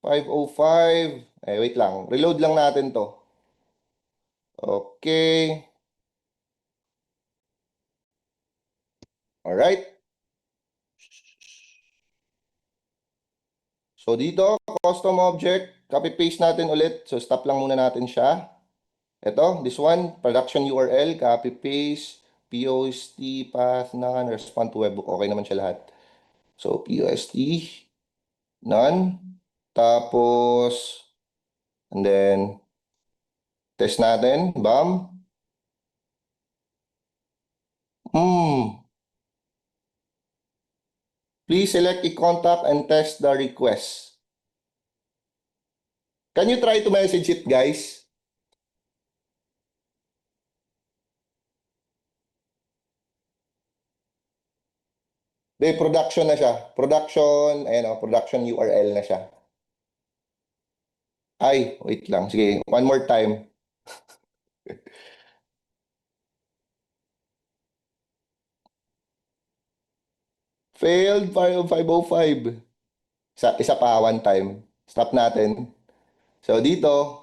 Speaker 1: 505. Wait lang. Reload lang natin to. Okay. Alright. So dito, custom object, copy-paste natin ulit. So stop lang muna natin siya. Ito, this one, production URL, copy-paste, POST, path, none, respond to webhook. Okay naman siya lahat. So POST, none. Tapos, and then, test natin, bam. Please select a contact and test the request. Can you try to message it, guys? De, production na siya. Production, production URL na siya. Ay, wait lang. Sige, one more time. Failed 505. Isa pa, one time. Stop natin. So, dito,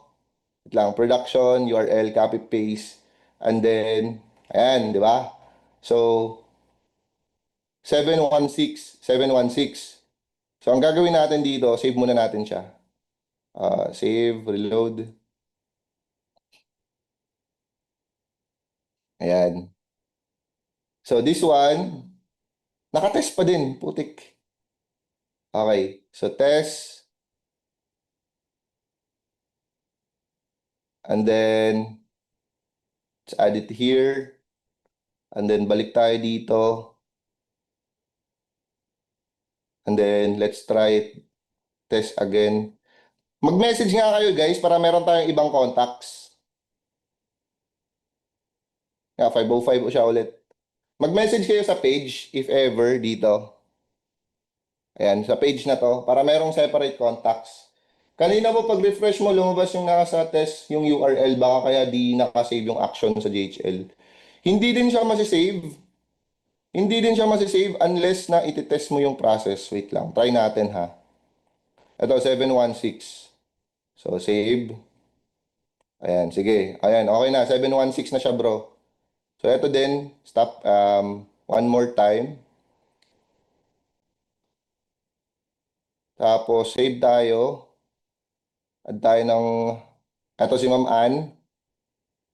Speaker 1: wait lang, production, URL, copy, paste. And then, ayan, di ba? So, 716. So, ang gagawin natin dito, save muna natin siya. Save, reload. Ayan. So, this one, nakatest pa din, putik. Okay, so test. And then, let's add it here. And then, balik tayo dito. And then, let's try it. Test again. Mag-message nga kayo, guys, para meron tayong ibang contacts. 505 siya ulit. Mag-message kayo sa page, if ever, dito. Ayan, sa page na to, para merong separate contacts. Kanina po, pag-refresh mo, lumabas yung nasa test, yung URL, baka kaya di nakasave yung action sa JHL. Hindi din siya masisave. Hindi din siya masisave unless na iti-test mo yung process. Wait lang, try natin ha. Ito, 716. So, save. Ayan, sige. Ayan, okay na. 716 na siya, bro. So, ito din. Stop. One more time. Tapos, save tayo. Add tayo ng... Ito si Ma'am Ann.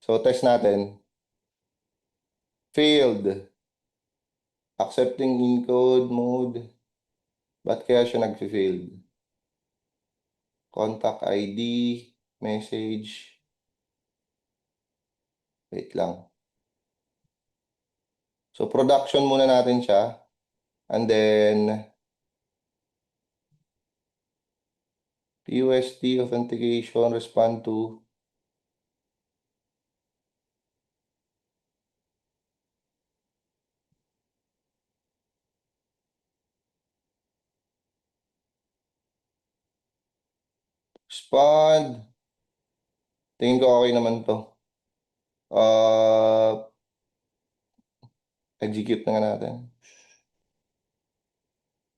Speaker 1: So, test natin. Failed. Accepting encode mode. Ba't kaya siya nag-failed? Contact ID. Message. Wait lang. So, production muna natin siya. And then, PUSD authentication, respond to. Respond. Tingin ko okay naman to. Execute na nga natin.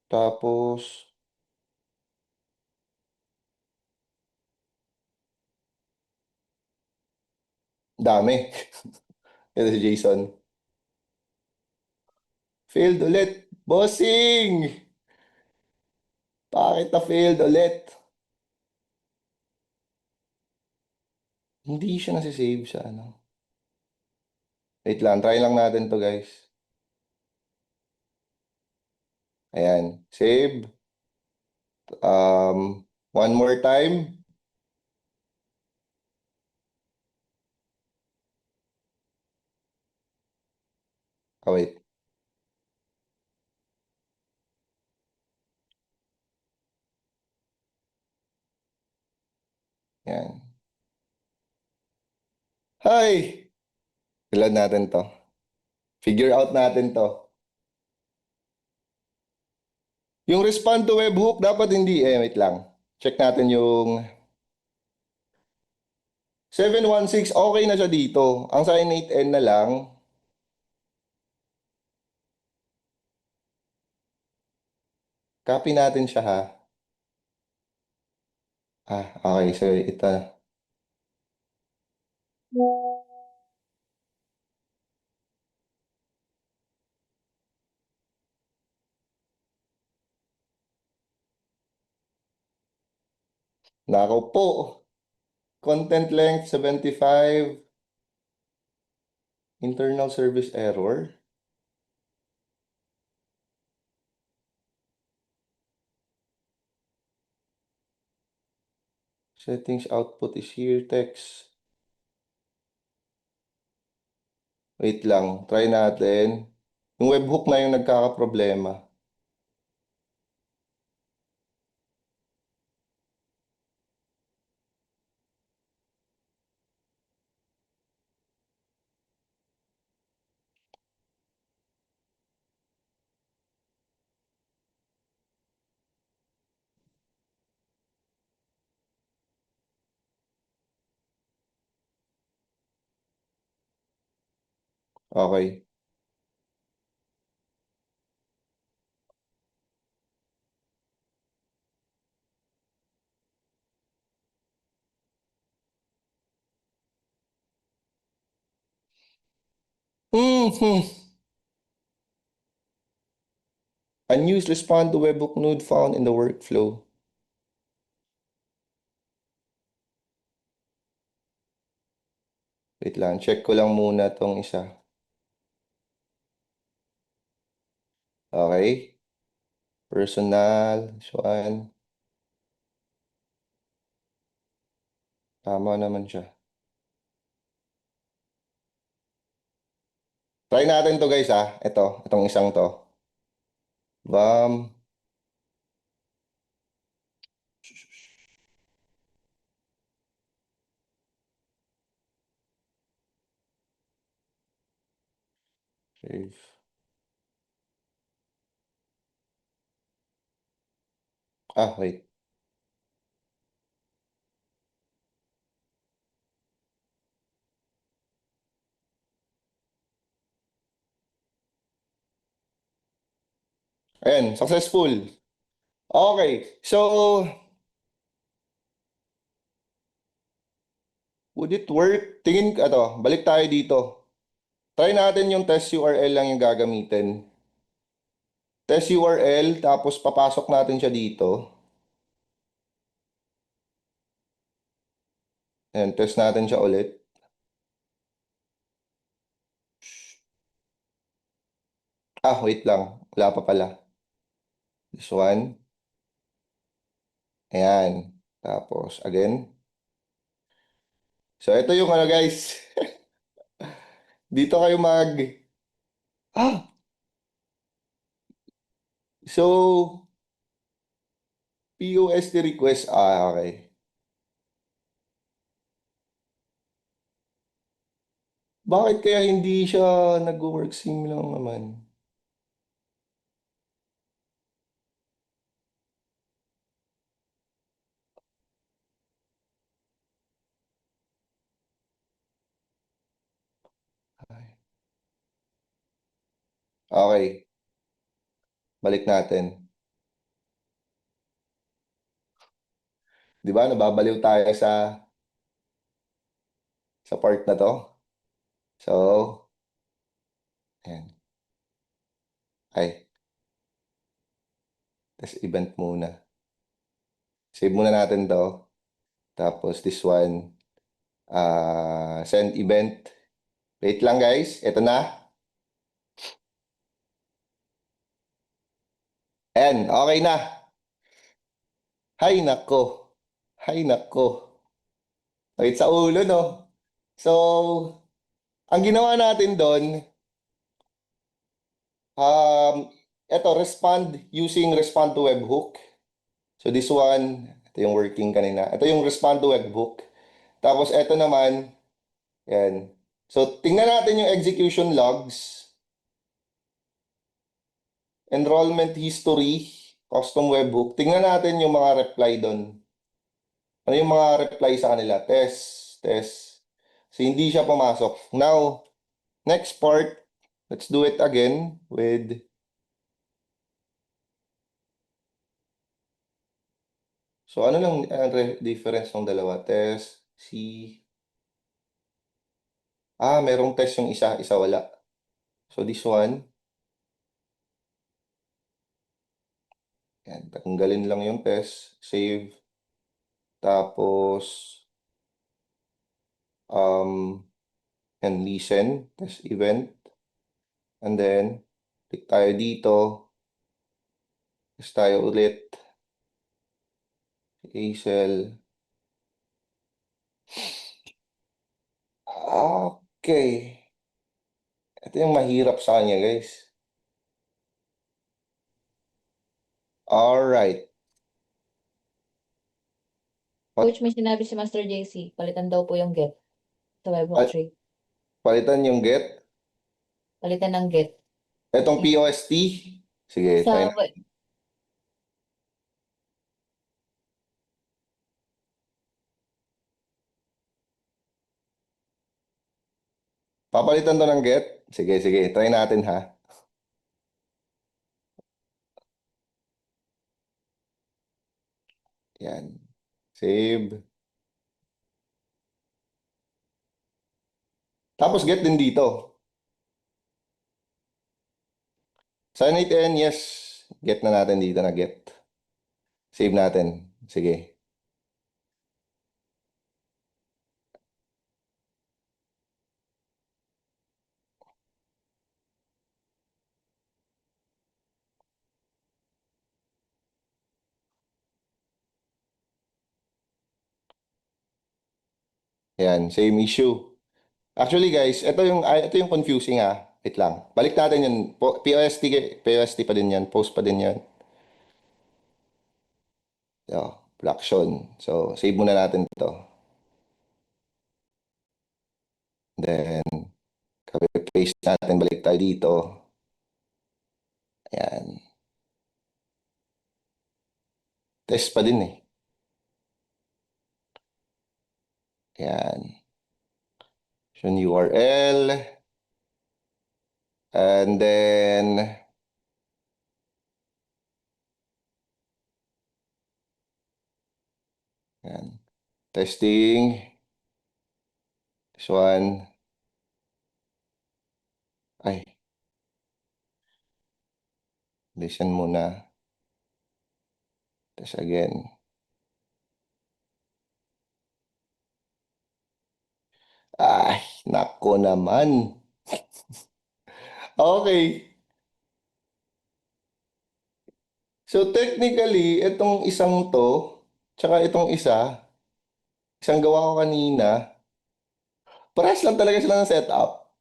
Speaker 1: Tapos, dami. Ito si Jason. Failed ulit. Bossing! Bakit na failed ulit? Hindi siya nasisave sa ano. Wait lang, try lang natin to guys. Ayan, save. One more time. Oh, wait. Ayan. Hi! Ilan natin to? Figure out natin to. Yung respond to webhook, dapat hindi. Wait lang. Check natin yung 716. Okay na siya dito. Ang sa akin 8N na lang. Copy natin siya ha. Okay. So, ito. Nako po. Content length 75. Internal service error. Settings output is here. Text. Wait lang. Try natin. Yung webhook na yung nagkakaproblema. Okay. Hmm. Unused respond to webhook node found in the workflow. Wait lang. Check ko lang muna tong isa. Okay. Personal. This one. Tama naman siya. Try natin to guys ha. Itong isang to. Bam. Save. Wait. Ayan, successful. Okay. So, Would it work? Tingin ka to, balik tayo dito. Try natin yung test URL lang yung gagamitin. Test URL, tapos papasok natin siya dito. Ayan, test natin siya ulit. Ah, wait lang. Wala pa pala. This one. Ayan. Tapos, again. So, ito yung ano guys. Dito kayo mag... Ah! So, POST request. Ah, okay. Bakit kaya hindi siya nag-work sim lang naman? Okay, balik natin. Di ba, nababaliw tayo sa part na to. So, ayan. Ay, test event muna. Save muna natin to. Tapos this one, send event. Wait lang guys, ito na. Ayan, okay na. Hay nako. Hay nako. Wait sa ulo, no? So, ang ginawa natin doon, ito, respond using respond to webhook. So this one, ito yung working kanina. Ito yung respond to webhook. Tapos ito naman, yan. So tingnan natin yung execution logs, enrollment history, custom webhook. Tingnan natin yung mga reply doon. Ano yung mga reply sa kanila? Test, test. So hindi siya pumasok. Now, next part, let's do it again with, so ano lang ang difference ng dalawa? Test, C. Ah, merong test yung isa, isa wala. So this one, yan, tanggalin lang yung test, save, tapos, and listen, test event, and then, click tayo dito, test tayo ulit, Acel. Okay. Ito yung mahirap sa kanya, guys. Alright.
Speaker 2: Coach, may sinabi si Master JC, palitan daw po yung get sa webhook
Speaker 1: Pal-
Speaker 2: tree.
Speaker 1: Palitan yung get.
Speaker 2: Palitan ng get.
Speaker 1: Itong POST. Sige, try
Speaker 2: Sa,
Speaker 1: na.
Speaker 2: we-
Speaker 1: Papalitan to ng get. Sige, sige. Try natin ha. Yan. Save. Tapos get din dito. Sa N8N, yes. Get na natin dito na get. Save natin. Sige. Yan, same issue. Actually guys, ito yung confusing ha. Wait lang. Balik natin yun. POST pa din yan. Post pa din yan. Blackshon. So, save muna natin to. Then, copy-paste natin. Balik tayo dito. Ayan. Test pa din eh. Ayan. Yung URL. And then, ayan. Testing. This one. Ay, listen muna. Tapos again. Ay, nako naman. Okay. So technically, itong isang to, tsaka itong isang gawa ko kanina, parehas lang talaga sila ng setup.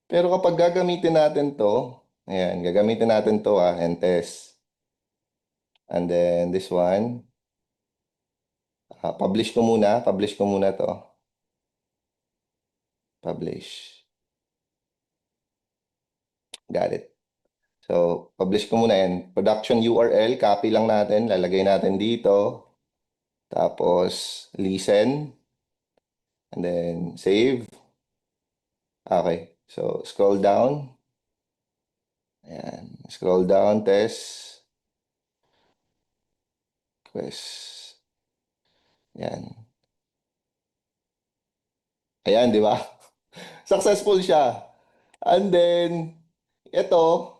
Speaker 1: Pero kapag gagamitin natin to, ayan, gagamitin natin to and test. And then this one, publish ko muna to. Publish. Got it. So, publish ko muna yan. Production URL, copy lang natin, lalagay natin dito. Tapos, listen. And then, save. Okay. So, scroll down. Ayan. Scroll down, test. Quest. Ayan. Ayan, di ba? Successful siya. And then, ito,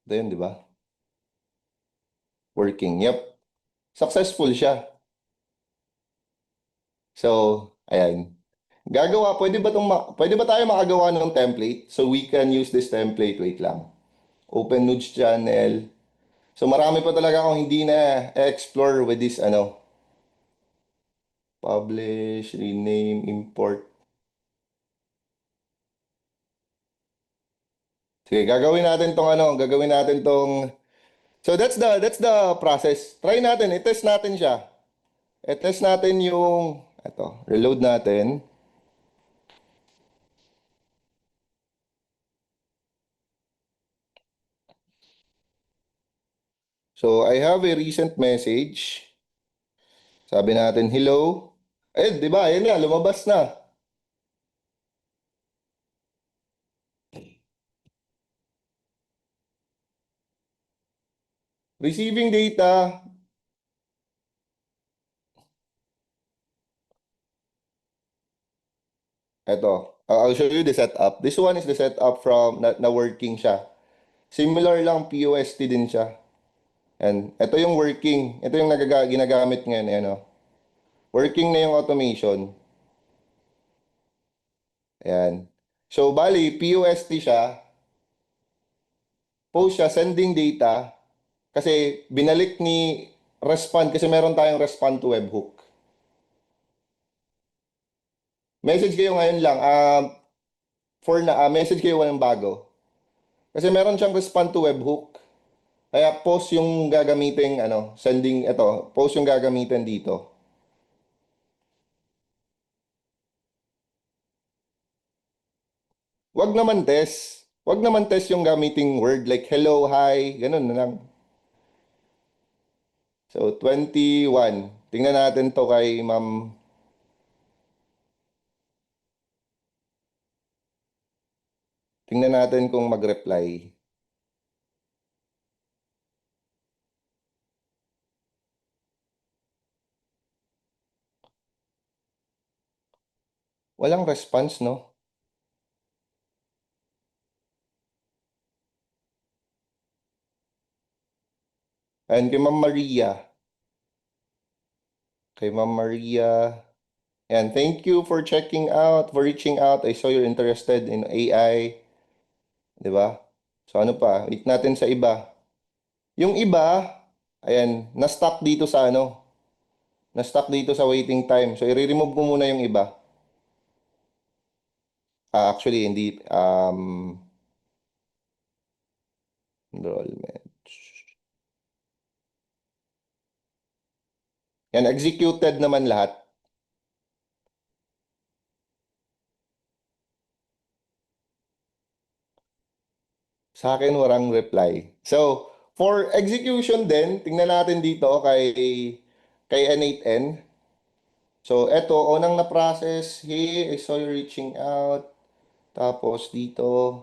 Speaker 1: ito yun, di ba? Working. Yep. Successful siya. So, ayan. Pwede ba tayo makagawa ng template? So we can use this template. Wait lang. Open Nudes channel. So marami pa talaga akong hindi na explore with this publish, rename, import. Sige, gagawin natin tong So that's the process. Try natin, i-test natin siya. I-test natin yung reload natin. So I have a recent message. Sabi natin, hello. Eh, di ba? Ayan nga, lumabas na. Receiving data. Ito. I'll show you the setup. This one is the setup from na working siya. Similar lang POST din siya. And ito yung working. Ito yung ginagamit ngayon. Ano. Working na yung automation. Ayan. So, bali, POST siya. Post siya, sending data. Kasi binalik ni respond. Kasi meron tayong respond to webhook. Message kayo ngayon lang. Message kayo walang bago. Kasi meron siyang respond to webhook. Kaya post yung gagamitin post yung gagamitin dito. Wag naman test. Wag naman test yung gamiting word like hello, hi, ganun na lang. So 21. Tingnan natin to kay Ma'am. Tingnan natin kung mag-reply. Walang response, no? And kay Ma'am Maria. Kay Ma'am Maria. And thank you for checking out, for reaching out. I saw you're interested in AI. 'Di ba? So ano pa? Wait natin sa iba. Yung iba, ayan, na-stuck dito sa na-stuck dito sa waiting time. So i-remove ko muna yung iba. Actually, hindi. Enrollment. Yan, executed naman lahat. Sa akin, walang reply. So, for execution din, tingnan natin dito kay N8N. So, eto, unang na-process. Hey, I saw you reaching out. Tapos dito,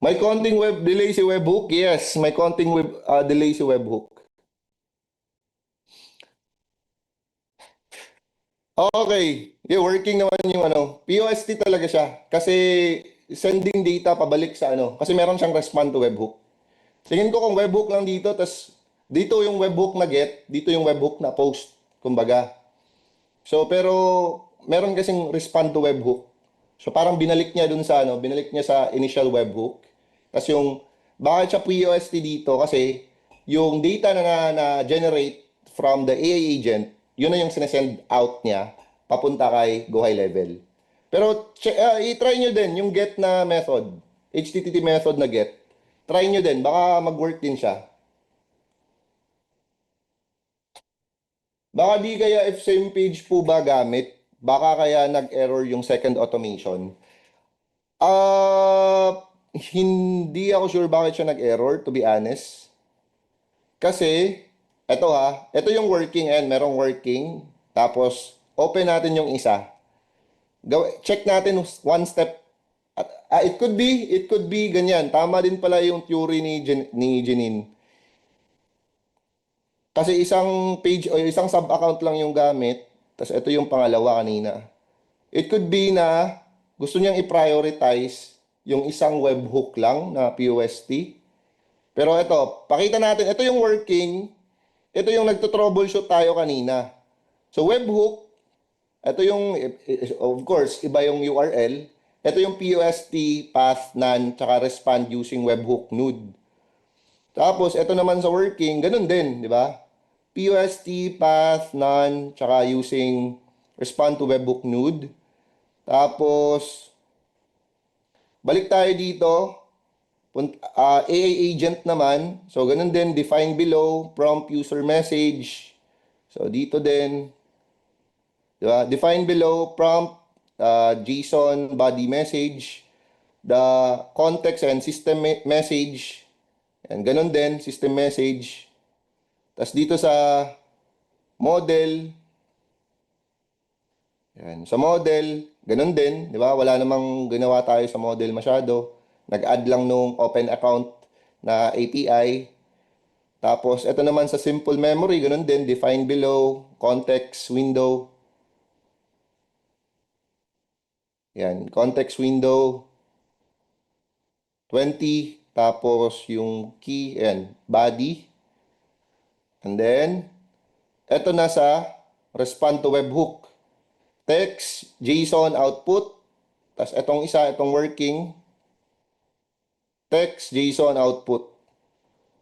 Speaker 1: May konting web delay si webhook. Yes, may konting delay si webhook. Okay. Yeah, working naman yung ano. POST talaga siya. Kasi sending data pabalik sa ano. Kasi meron siyang respond to webhook. Tingin ko kung webhook lang dito, tas dito yung webhook na get, dito yung webhook na post. Kumbaga. So, pero meron kasing respond to webhook. So, parang binalik niya dun sa ano, binalik niya sa initial webhook. Tapos yung, bakit siya POST dito? Kasi yung data na generate from the AI agent, yun na yung sinesend out niya papunta kay Go High Level. Pero i-try nyo din yung get na method, HTTP method na get. Try nyo din, baka mag-work din siya. Baka di kaya if same page po ba gamit, baka kaya nag-error yung second automation. Hindi ako sure bakit siya nag-error, to be honest. Kasi, eto yung working and merong working. Tapos, open natin yung isa. Check natin one step. It could be ganyan. Tama din pala yung theory ni Janine. Kasi isang page o isang sub-account lang yung gamit. Tapos ito yung pangalawa kanina. It could be na gusto niyang i-prioritize yung isang webhook lang na POST. Pero ito, pakita natin, ito yung working, ito yung nagto-troubleshoot tayo kanina. So webhook, ito yung, of course, iba yung URL. Ito yung POST, path, none, tsaka respond using webhook node. Tapos, ito naman sa working, ganun din, di ba? POST, path, none, tsaka using respond to webhook node. Tapos, balik tayo dito. AI agent naman. So, ganun din, define below, prompt user message. So, dito din, di ba? Define below, prompt, JSON, body message, the context and system message. Yan, ganun din, system message. Tapos dito sa model, yan, sa model, ganun din, di ba? Wala namang ginawa tayo sa model masyado. Nag-add lang nung open account na API. Tapos, ito naman sa simple memory, ganun din, define below, context window. Yan, context window, 20. Tapos, yung key, yan, body. And then, ito na sa respond to webhook. Text, JSON output. Tapos, itong isa, itong working, text, JSON output.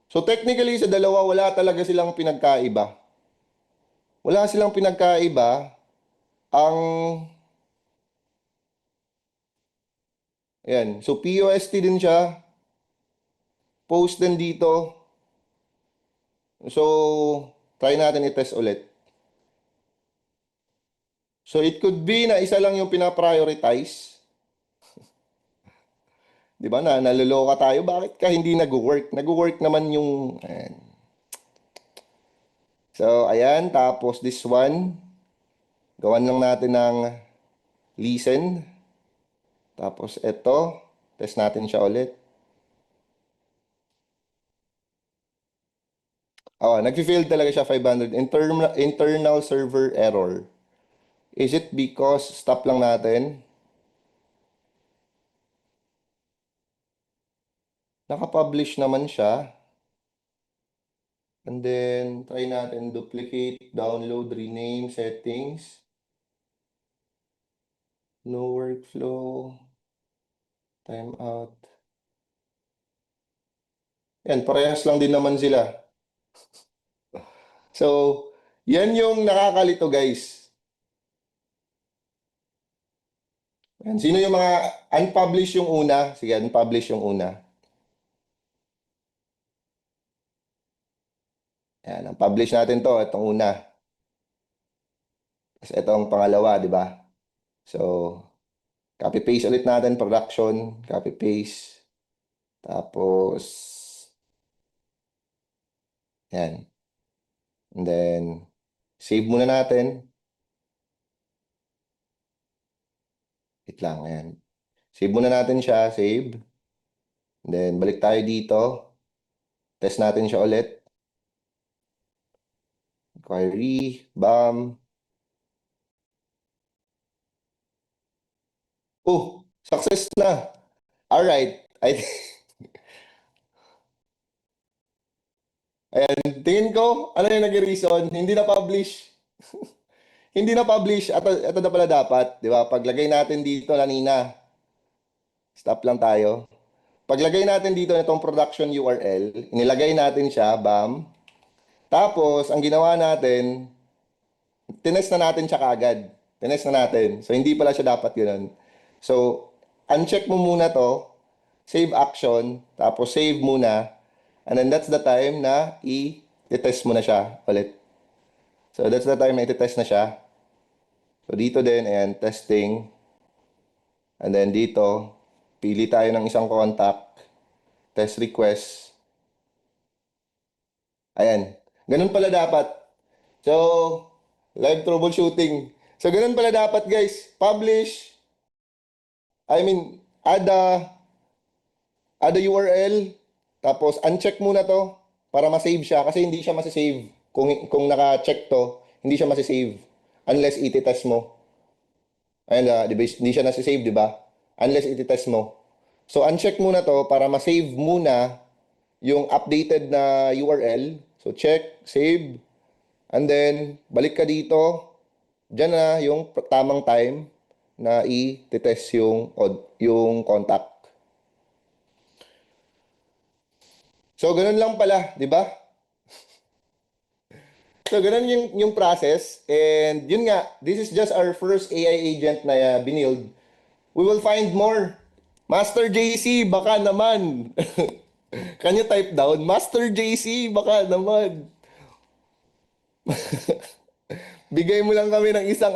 Speaker 1: So, technically, sa dalawa, wala talaga silang pinagkaiba. Wala silang pinagkaiba. Ang Ayan. So, POST din siya. Post din dito. So, try natin i-test ulit. So, it could be na isa lang yung pinaprioritize. Di ba na, naloloka tayo. Bakit ka hindi nag-work? Nag-work naman yung... Ayan. So, ayan. Tapos, this one. Gawan lang natin ng listen. Tapos, ito. Test natin siya ulit. Oh, nag-fail talaga siya 500. Internal server error. Is it because stop lang natin? Naka-publish naman siya. And then, try natin duplicate, download, rename, settings. No workflow. Timeout. Yan, parehas lang din naman sila. So, yan yung nakakalito, guys. Yan. Sino yung mga unpublish yung una? Sige, unpublish yung una. Yan, unpublish natin to, itong una. Tapos itong pangalawa, di ba? So, copy-paste ulit natin, production, copy-paste. Tapos, yan. And then, save muna natin. Wait lang, ayan. Save muna natin siya, save. Then, balik tayo dito. Test natin siya ulit. Query, bam. Oh, success na. Alright. Ayan, tingin ko, ano yung nag-reason? Hindi na-publish. Hindi na-publish. Ito na pala dapat. Di ba? Paglagay natin dito kanina. Stop lang tayo. Paglagay natin dito nitong production URL, inilagay natin siya, bam. Tapos, ang ginawa natin, tinest na natin siya kaagad. Tinest na natin. So, hindi pala siya dapat ganoon. So, uncheck mo muna to, save action, tapos save muna, and then that's the time na i-test mo na siya ulit. So, that's the time na i-test na siya. So, dito din, ayan, testing. And then dito, pili tayo ng isang contact, test request. Ayan. Ganun pala dapat. So, live troubleshooting. So, ganun pala dapat, guys. Publish. Add a URL. Tapos, uncheck muna to para ma-save siya. Kasi hindi siya masisave. Kung naka-check to, hindi siya masisave. Unless iti-test mo. Ayan, di ba? Hindi siya nasisave, di ba? Unless iti-test mo. So, uncheck muna to para ma-save muna yung updated na URL. So, check, save. And then, balik ka dito. Diyan na yung tamang time na i-test yung contact. So, ganun lang pala, di ba? So, ganun yung process. And yun nga, this is just our first AI agent na binild. We will find more. Master JC, baka naman. Can you type down? Master JC, baka naman. Bigay mo lang kami ng isang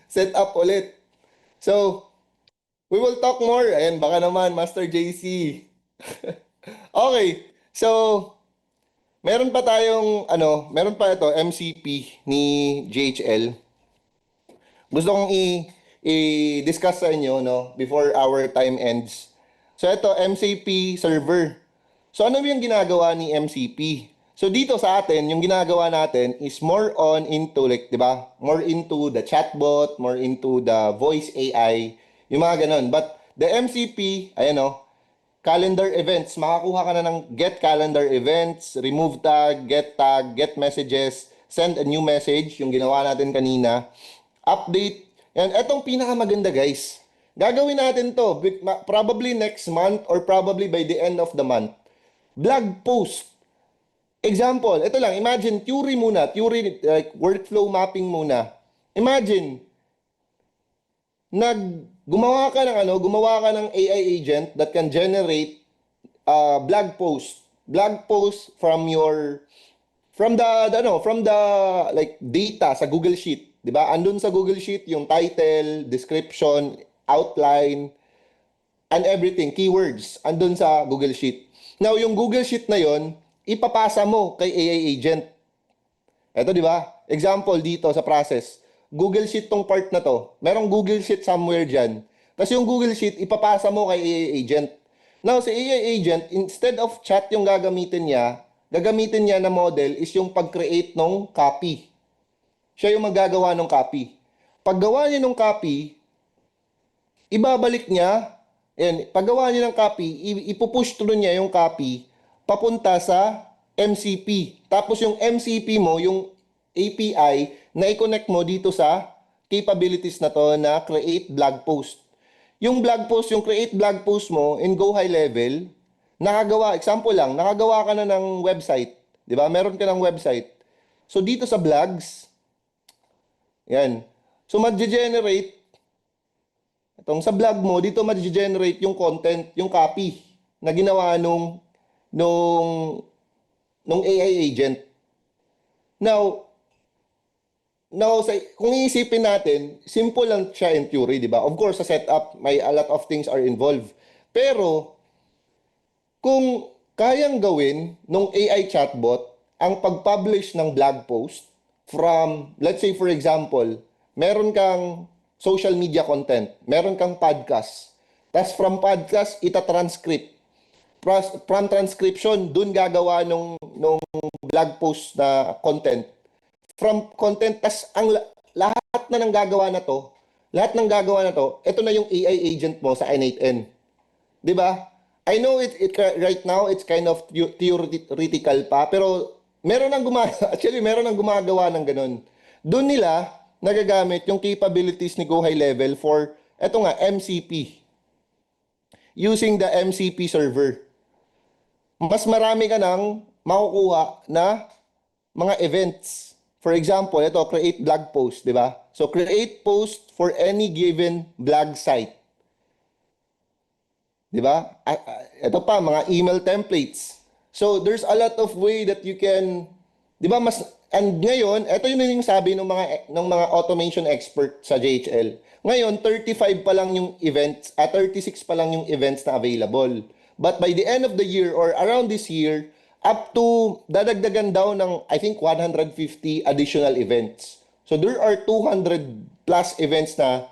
Speaker 1: setup ulit. So, we will talk more. Ayan, baka naman, Master JC. Okay. So, meron pa ito, MCP ni JHL. Gusto kong i-discuss sa inyo, no, before our time ends. So, ito, MCP server. So, ano yung ginagawa ni MCP? So, dito sa atin, yung ginagawa natin is more on into, like, di ba? More into the chatbot, more into the voice AI, yung mga ganun. But, the MCP, ayan o, calendar events. Makakuha ka na ng get calendar events, remove tag, get messages, send a new message, yung ginawa natin kanina, update. Yan, etong pinakamaganda guys. Gagawin natin to probably next month or probably by the end of the month. Blog post. Example, ito lang, imagine, theory like workflow mapping muna. Imagine, gumawa ka ng AI agent that can generate blog post from the like data sa Google Sheet, 'di ba? Andun sa Google Sheet yung title, description, outline, and everything, keywords, andun sa Google Sheet. Now, yung Google Sheet na yon, ipapasa mo kay AI agent. Ito, di ba? Example dito sa process. Google Sheet tong part na to. Merong Google Sheet somewhere dyan. Tapos yung Google Sheet, ipapasa mo kay AI agent. Now, si AI agent, instead of chat yung gagamitin niya na model is yung pag-create ng copy. Siya yung magagawa ng copy. Paggawa niya ng copy, ibabalik niya, paggawa niya ng copy, ipupush through niya yung copy papunta sa MCP. Tapos yung MCP mo, yung API, na i-connect mo dito sa capabilities na to na create blog post. Yung create blog post mo in Go High Level, nakagawa ka na ng website. Di ba? Meron ka ng website. So dito sa blogs, yan. So mag-generate, sa blog mo, dito mag-generate yung content, yung copy na ginawa nung AI agent. Now, kung iisipin natin, simple lang siya in theory, di ba? Of course, sa setup, may a lot of things are involved. Pero, kung kayang gawin nung AI chatbot ang pag-publish ng blog post from, let's say for example, meron kang social media content, meron kang podcast, tas from podcast, ita-transcript from transcription, dun gagawa nung blog post na content. From content, tas lahat na ng gagawa na to, ito na yung AI agent mo sa N8N. 'Di ba? I know right now it's kind of theoretical pa, pero actually meron nang gumagawa ng ganun. Doon nila nagagamit yung capabilities ni Go High Level for eto nga MCP, using the MCP server. Mas marami ka nang makukuha na mga events. For example, ito, create blog post, di ba? So, create post for any given blog site. Di ba? Ito pa, mga email templates. So, there's a lot of way that you can, di ba, and ngayon, ito yun yung sabi ng mga automation expert sa JHL. Ngayon, 35 pa lang yung events, 36 pa lang yung events na available. But by the end of the year or around this year, up to dadagdagan daw ng I think 150 additional events. So there are 200 plus events na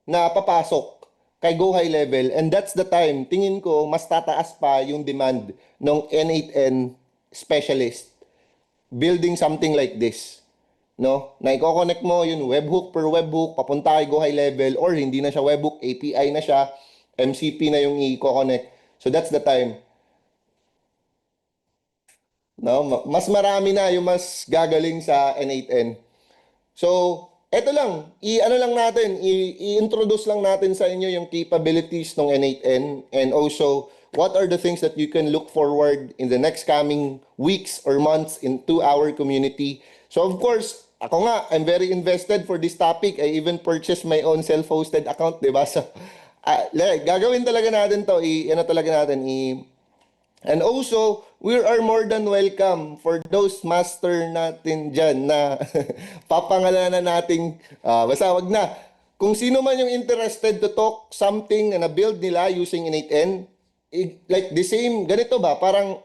Speaker 1: papasok kay Go High Level, and that's the time tingin ko mas tataas pa yung demand ng N8N specialist building something like this. No? Na i-connect mo yung webhook per webhook papunta kay Go High Level, or hindi na siya webhook, API na siya, MCP na yung i-connect. So that's the time. No, mas marami na yung mas gagaling sa N8N. So, eto lang, i-ano lang natin, i-introduce lang natin sa inyo yung capabilities ng N8N, and also what are the things that you can look forward in the next coming weeks or months into our community. So of course, ako nga, I'm very invested for this topic. I even purchased my own self-hosted account, 'di ba? So, gagawin talaga natin 'to, and also, we are more than welcome for those master natin dyan na papangalanan nating, basta wag na. Kung sino man yung interested to talk something na na-build nila using N8N, like the same, ganito ba? Parang,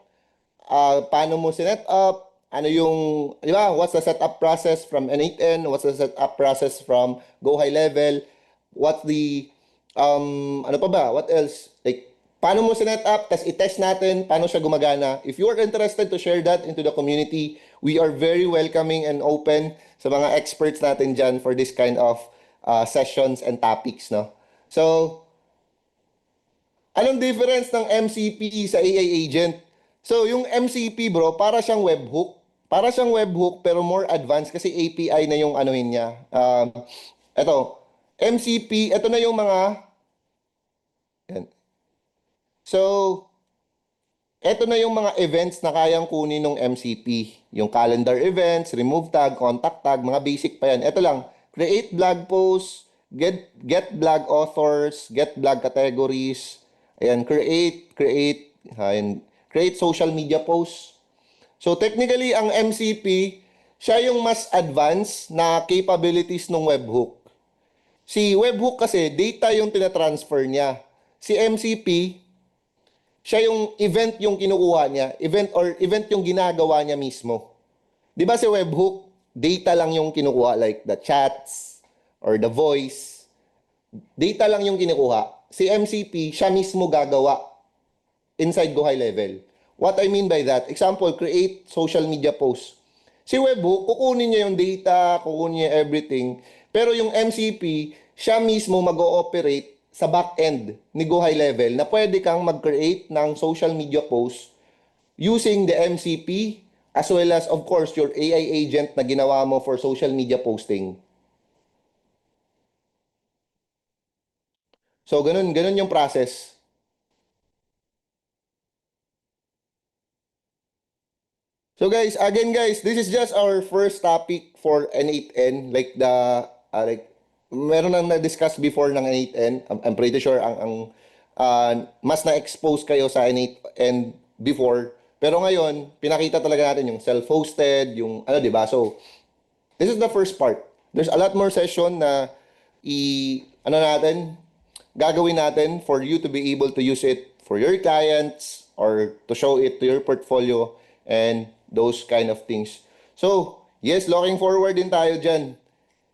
Speaker 1: paano mo sinet up? Ano yung, di ba? What's the setup process from N8N? What's the setup process from Go High Level? What's the, ano pa ba? What else? Like, paano mo sinet up, tas i-test natin paano siya gumagana. If you are interested to share that into the community, we are very welcoming and open sa mga experts natin dyan for this kind of sessions and topics, no? So, anong difference ng MCP sa AI agent? So, yung MCP, bro, para siyang webhook. Para siyang webhook pero more advanced kasi API na yung anuhin niya. Ito, MCP, ito na yung mga... Yan. So, eto na yung mga events na kayang kunin ng MCP. Yung calendar events, remove tag, contact tag, mga basic pa yan. Eto lang, create blog posts, get blog authors, get blog categories, ayan, create social media posts. So, technically, ang MCP, siya yung mas advanced na capabilities ng webhook. Si webhook kasi, data yung tinatransfer niya. Si MCP, siya yung event yung kinukuha niya, event yung ginagawa niya mismo. 'Di ba si webhook, data lang yung kinukuha, like the chats or the voice. Data lang yung kinukuha. Si MCP, siya mismo gagawa inside Go High Level. What I mean by that, example, create social media posts. Si webhook, kukunin niya yung data, kukunin niya everything, pero yung MCP, siya mismo mag-ooperate sa back-end ni Go High Level na pwede kang mag-create ng social media posts using the MCP as well as, of course, your AI agent na ginawa mo for social media posting. So, ganun yung process. So guys, again guys, this is just our first topic for N8N, like meron nang na-discuss before ng N8N. I'm pretty sure ang mas na-expose kayo sa N8N before. Pero ngayon, pinakita talaga natin yung self-hosted, yung ano, 'di ba? So, this is the first part. There's a lot more session na gagawin natin for you to be able to use it for your clients or to show it to your portfolio and those kind of things. So, yes, looking forward din tayo dyan.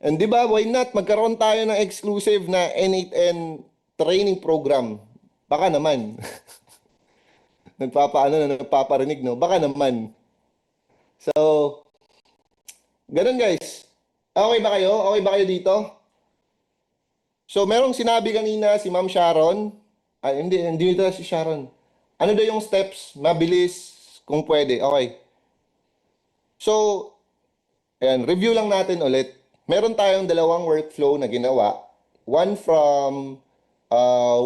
Speaker 1: And di ba, why not? Magkaroon tayo ng exclusive na N8N training program. Baka naman. nagpaparinig, no? Baka naman. So, ganun guys. Okay ba kayo? Okay ba kayo dito? So, merong sinabi kanina si Ma'am Sharon. Ay, hindi ito si Sharon. Ano daw yung steps? Mabilis, kung pwede. Okay. So, ayan, review lang natin ulit. Meron tayong dalawang workflow na ginawa. One from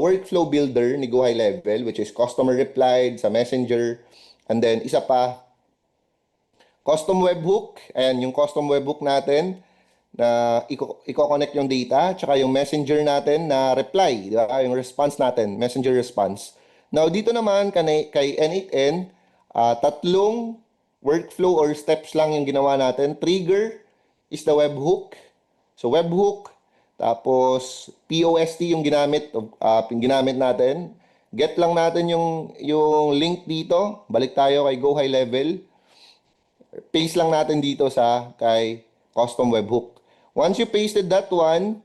Speaker 1: workflow builder ni Go High Level, which is customer replied sa Messenger. And then, isa pa, custom webhook. Ayan, yung custom webhook natin na i-connect yung data, tsaka yung messenger natin na reply, di ba? Yung response natin, messenger response. Now, dito naman kay N8N, tatlong workflow or steps lang yung ginawa natin. Trigger is the webhook. So, webhook, tapos POST yung ginamit natin. Get lang natin yung link dito. Balik tayo kay Go High Level. Paste lang natin dito sa kay custom webhook. Once you pasted that one,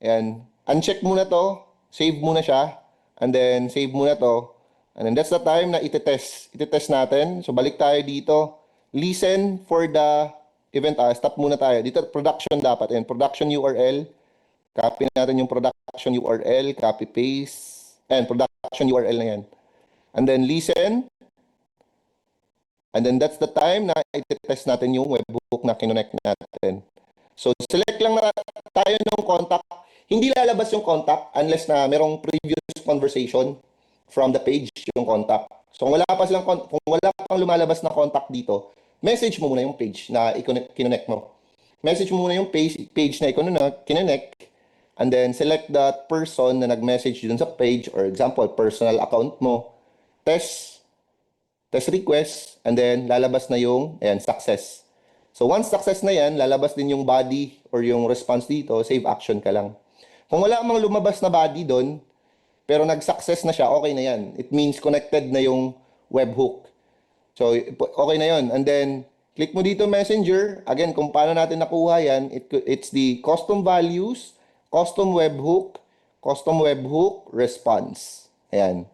Speaker 1: ayan, uncheck muna to, save muna siya, and then save muna to. And then that's the time na itetest. Itetest natin. So balik tayo dito. Listen for the event. Stop muna tayo. Dito production dapat. Ayan, production URL. Copy natin yung production URL. Copy paste. Ayan, production URL na yan. And then listen. And then that's the time na i-test natin yung webhook na kinonect natin. So select lang na tayo ng contact. Hindi lalabas yung contact unless na merong previous conversation from the page yung contact. So kung wala pang lumalabas na contact dito, message mo muna yung page na kinonect mo. Message mo muna yung page na kinonect, and then select that person na nag-message dun sa page, or example, personal account mo. Test request, and then lalabas na yung success. So once success na yan, lalabas din yung body or yung response dito, save action ka lang. Kung wala mang lumabas na body doon, pero nag-success na siya, okay na yan. It means connected na yung webhook. So okay na yon. And then click mo dito Messenger. Again, kung paano natin nakuha yan, it's the custom values, custom webhook, response. Ayan.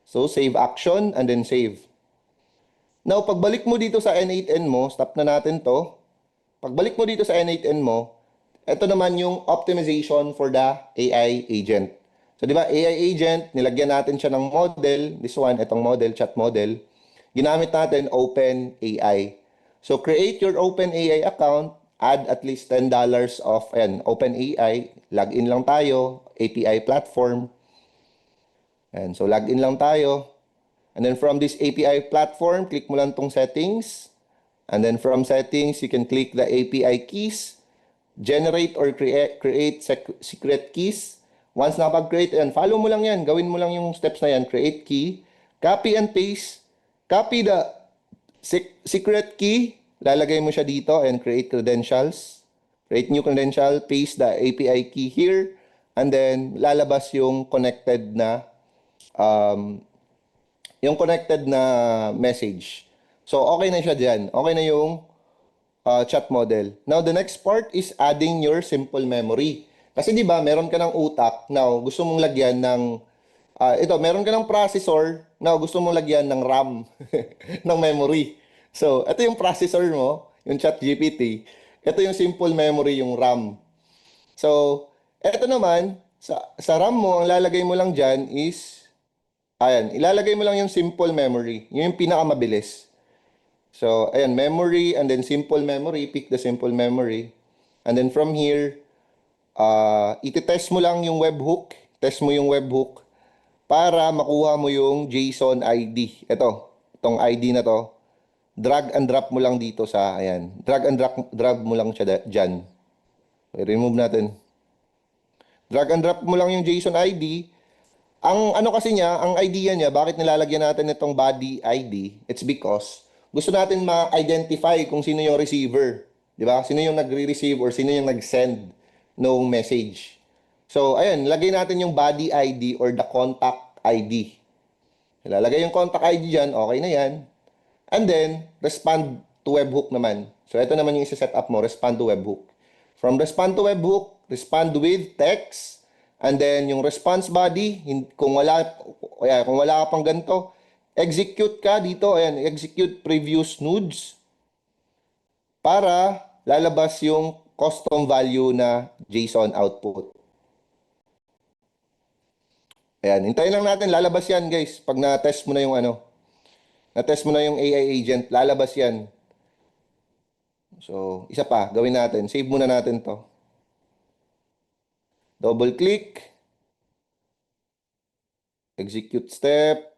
Speaker 1: So save action and then save. Now, pagbalik mo dito sa N8N mo, stop na natin to. Pagbalik mo dito sa N8N mo, ito naman yung optimization for the AI agent. So, di ba, AI agent, nilagyan natin siya ng model. This one, itong model, chat model. Ginamit natin OpenAI. So, create your OpenAI account, add at least $10 of OpenAI. Login lang tayo, API platform. And so, login lang tayo. And then from this API platform, click mo lang tong settings. And then from settings, you can click the API keys, generate or create secret keys. Once nakapag-create, follow mo lang yan. Gawin mo lang yung steps na yan. Create key, copy and paste. Copy the secret key, lalagay mo siya dito and create credentials. Create new credential, paste the API key here, and then lalabas yung connected na message. So, okay na siya dyan. Okay na yung chat model. Now, the next part is adding your simple memory. Kasi di ba meron ka ng utak, now gusto mong lagyan ng, meron ka ng processor, now gusto mong lagyan ng RAM, ng memory. So, ito yung processor mo, yung ChatGPT. Ito yung simple memory, yung RAM. So, ito naman, sa RAM mo, ang lalagay mo lang dyan is, ilalagay mo lang yung simple memory. Yun yung pinakamabilis. So, memory and then simple memory. Pick the simple memory. And then from here, iti-test mo lang yung webhook. Test mo yung webhook para makuha mo yung JSON ID. Itong ID na to. Drag and drop mo lang dito sa, Drag and drop mo lang siya dyan. I-remove natin. Drag and drop mo lang yung JSON ID. Ang ang idea niya, bakit nilalagyan natin itong body ID? It's because gusto natin ma-identify kung sino yung receiver. Di ba? Sino yung nagre-receive or sino yung nag-send ng message. So, lagay natin yung body ID or the contact ID. Ilalagay yung contact ID dyan, okay na yan. And then, respond to webhook naman. So, ito naman yung isa-set up mo, respond to webhook. From respond to webhook, respond with text. And then, yung response body, kung wala ka pang ganito, execute ka dito, ayan, execute previous nudes para lalabas yung custom value na JSON output. Ayan, hintayin lang natin, lalabas yan guys. Pag na-test mo na yung na-test mo na yung AI agent, lalabas yan. So, isa pa, gawin natin. Save muna natin to. Double click. Execute step.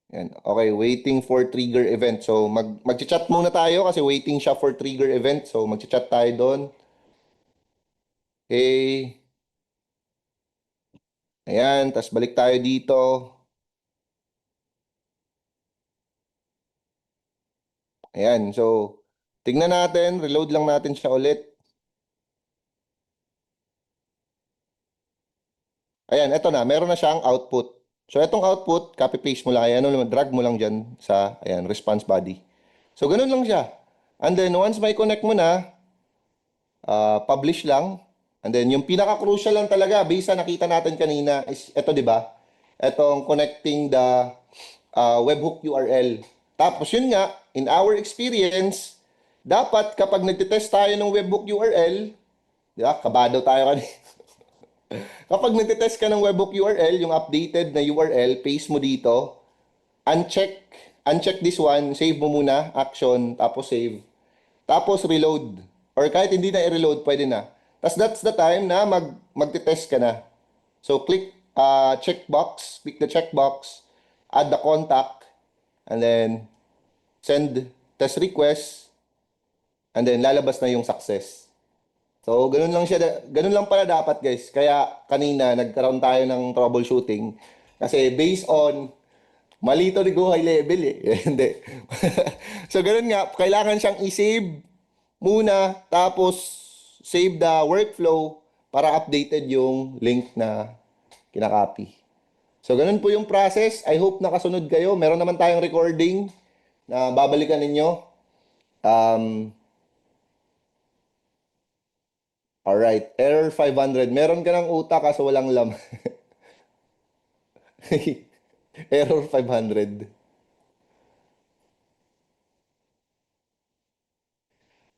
Speaker 1: Yan. Okay, waiting for trigger event. So, mag-chat muna tayo kasi waiting siya for trigger event. So, mag-chat tayo doon. Okay. Ayan, tas balik tayo dito. Ayan, so, tingnan natin. Reload lang natin siya ulit. Ayan, eto na. Meron na siyang output. So, itong output, copy-paste mo lang. Ayan, drag mo lang dyan sa, ayan, response body. So, ganun lang siya. And then, once may connect mo na, publish lang. And then, yung pinaka-crucial lang talaga, based sa nakita natin kanina, is ito, di ba? Itong connecting the webhook URL. Tapos, yun nga, in our experience, dapat kapag nagtitest tayo ng webhook URL, di ba, kabado tayo kanina. Kapag nagtitest ka ng webhook URL, yung updated na URL, paste mo dito, uncheck this one, save mo muna, action, tapos save. Tapos reload. Or kahit hindi na i-reload, pwede na. Tapos that's the time na magtitest ka na. So click checkbox, click the checkbox, add the contact, and then send test request, and then lalabas na yung success. So, ganun lang siya, ganun lang pala dapat guys. Kaya kanina nagkaroon tayo ng troubleshooting kasi based on mali to ni Go high level eh. Hindi. So, ganun nga, kailangan siyang i-save muna tapos save the workflow para updated yung link na kinakopy. So, ganun po yung process. I hope nakasunod kayo. Meron naman tayong recording na babalikan ninyo. Alright, error 500. Meron ka ng utak kaso walang laman. Error 500.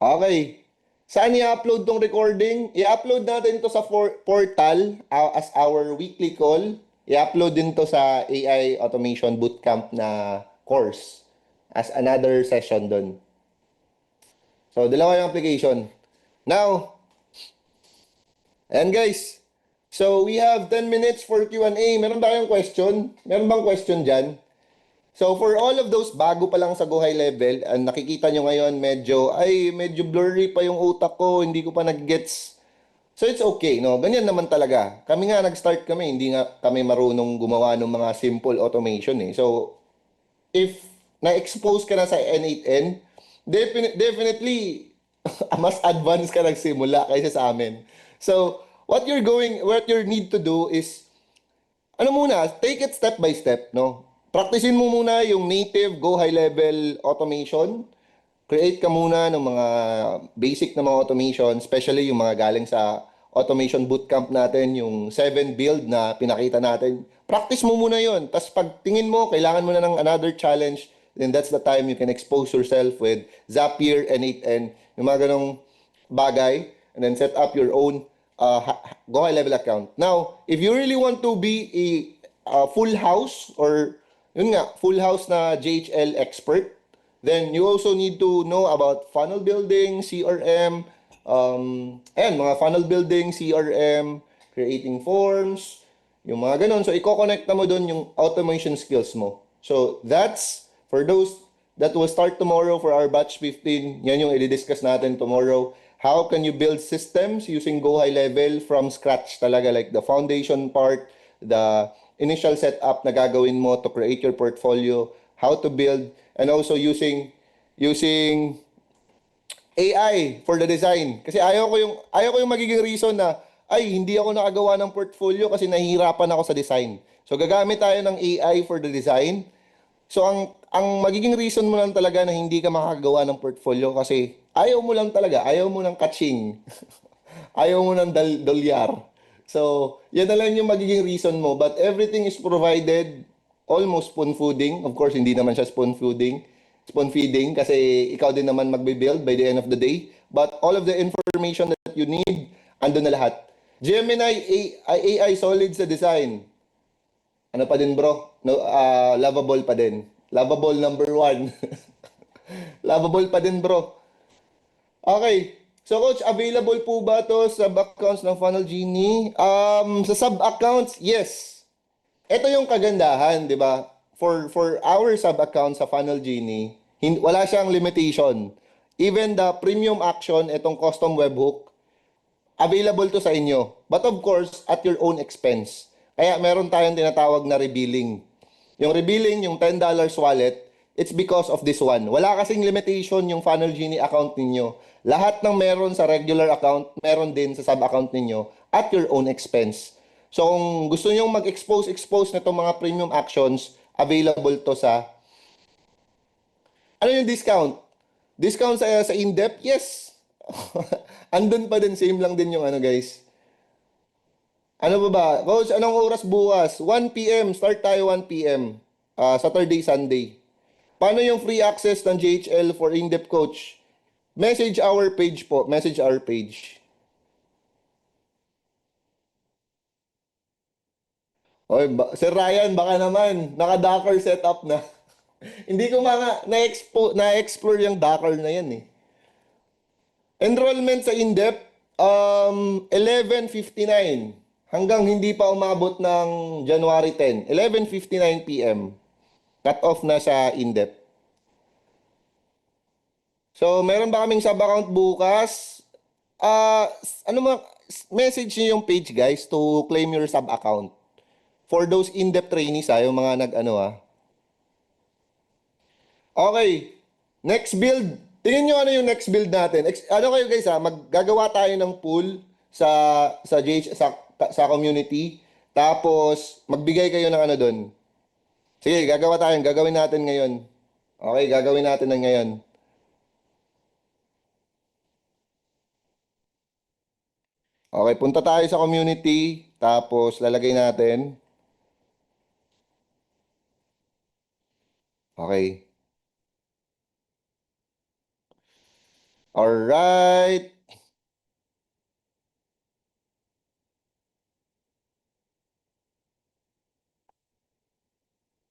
Speaker 1: Okay. Saan i-upload tong recording? I-upload natin to sa portal as our weekly call. I-upload din to sa AI Automation Bootcamp na course as another session doon. So, dalawa yung application. Now, and guys, so we have 10 minutes for Q&A. Meron ba kayong question? Meron bang question dyan? So for all of those bago pa lang sa Go High Level, nakikita nyo ngayon medyo blurry pa yung utak ko, hindi ko pa nag-gets. So it's okay, no? Ganyan naman talaga. Kami nga nag-start kami, hindi nga kami marunong gumawa ng mga simple automation eh. So if na-expose ka na sa N8N, definitely mas advanced ka nagsimula kaysa sa amin. So what you need to do is take it step by step, no? Practicein mo muna yung native Go High Level automation. Create ka muna ng mga basic na mga automation, especially yung mga galing sa automation bootcamp natin, yung 7 build na pinakita natin. Practice mo muna yon. Tapos pag tingin mo, kailangan mo na ng another challenge, then that's the time you can expose yourself with Zapier, N8N, yung mga ganong bagay, and then set up your own Go High Level account. Now, if you really want to be a full house or full house na JHL expert, then you also need to know about funnel building, CRM, mga funnel building, CRM, creating forms, yung mga ganon. So, i-connect mo doon yung automation skills mo. So, that's for those that will start tomorrow for our batch 15. Yan yung i-discuss natin tomorrow. How can you build systems using Go High Level from scratch talaga, like the foundation part, the initial setup na gagawin mo to create your portfolio, how to build, and also using AI for the design. Kasi ayaw ko yung magiging reason na hindi ako nakagawa ng portfolio kasi nahihirapan ako sa design. So gagamit tayo ng AI for the design. So ang magiging reason mo lang talaga na hindi ka makakagawa ng portfolio kasi ayaw mo lang talaga, ayaw mo ng kaching. Ayaw mo ng dolyar. So, yan na lang yung magiging reason mo. But everything is provided, almost spoon feeding. Of course, hindi naman siya spoon feeding. Spoon feeding kasi ikaw din naman magbe-build by the end of the day. But all of the information that you need, andun na lahat. Gemini AI solid sa design. Ano pa din bro? No, lovable pa din. Lovable number one. Lovable pa din bro. Okay. So coach, available po ba to sa sub-accounts ng Funnel Genie? Sa sub-accounts, yes. Ito yung kagandahan, di ba? For our sub-account sa Funnel Genie, wala siyang limitation. Even the premium action, itong custom webhook, available to sa inyo. But of course, at your own expense. Kaya meron tayong tinatawag na rebilling. Yung rebilling, yung $10 wallet, it's because of this one. Wala kasing limitation yung Funnel Genie account ninyo. Lahat ng meron sa regular account, meron din sa sub-account ninyo at your own expense. So kung gusto nyo mag-expose na itong mga premium actions, available to sa... Ano yung discount? Discount sa in-depth? Yes. Andun pa din, same lang din yung ano guys. Ano ba ba? Coach, anong oras bukas? 1 p.m. Start tayo 1 p.m. Saturday, Sunday. Paano yung free access ng JHL for in-depth coach? Message our page po. Message our page. Oy, Sir Ryan, baka naman. Naka-Docker setup na. Hindi ko mga na-explore yung Docker na yan eh. Enrollment sa in-depth, 11:59 hanggang hindi pa umabot ng January 10. 11:59 p.m. Cut off na sa in-depth. So, meron ba kaming sub-account bukas? Ano ma message niyo yung page guys to claim your sub-account. For those in-depth trainees yung mga nag-ano Okay. Next build. Tingnan nyo ano yung next build natin. Ano kayo guys maggagawa tayo ng pool sa JH, sa community. Tapos magbigay kayo ng ano doon. Sige, gagawin natin ngayon. Okay, gagawin natin na ngayon. Okay, punta tayo sa community. Tapos lalagay natin. Okay. Alright.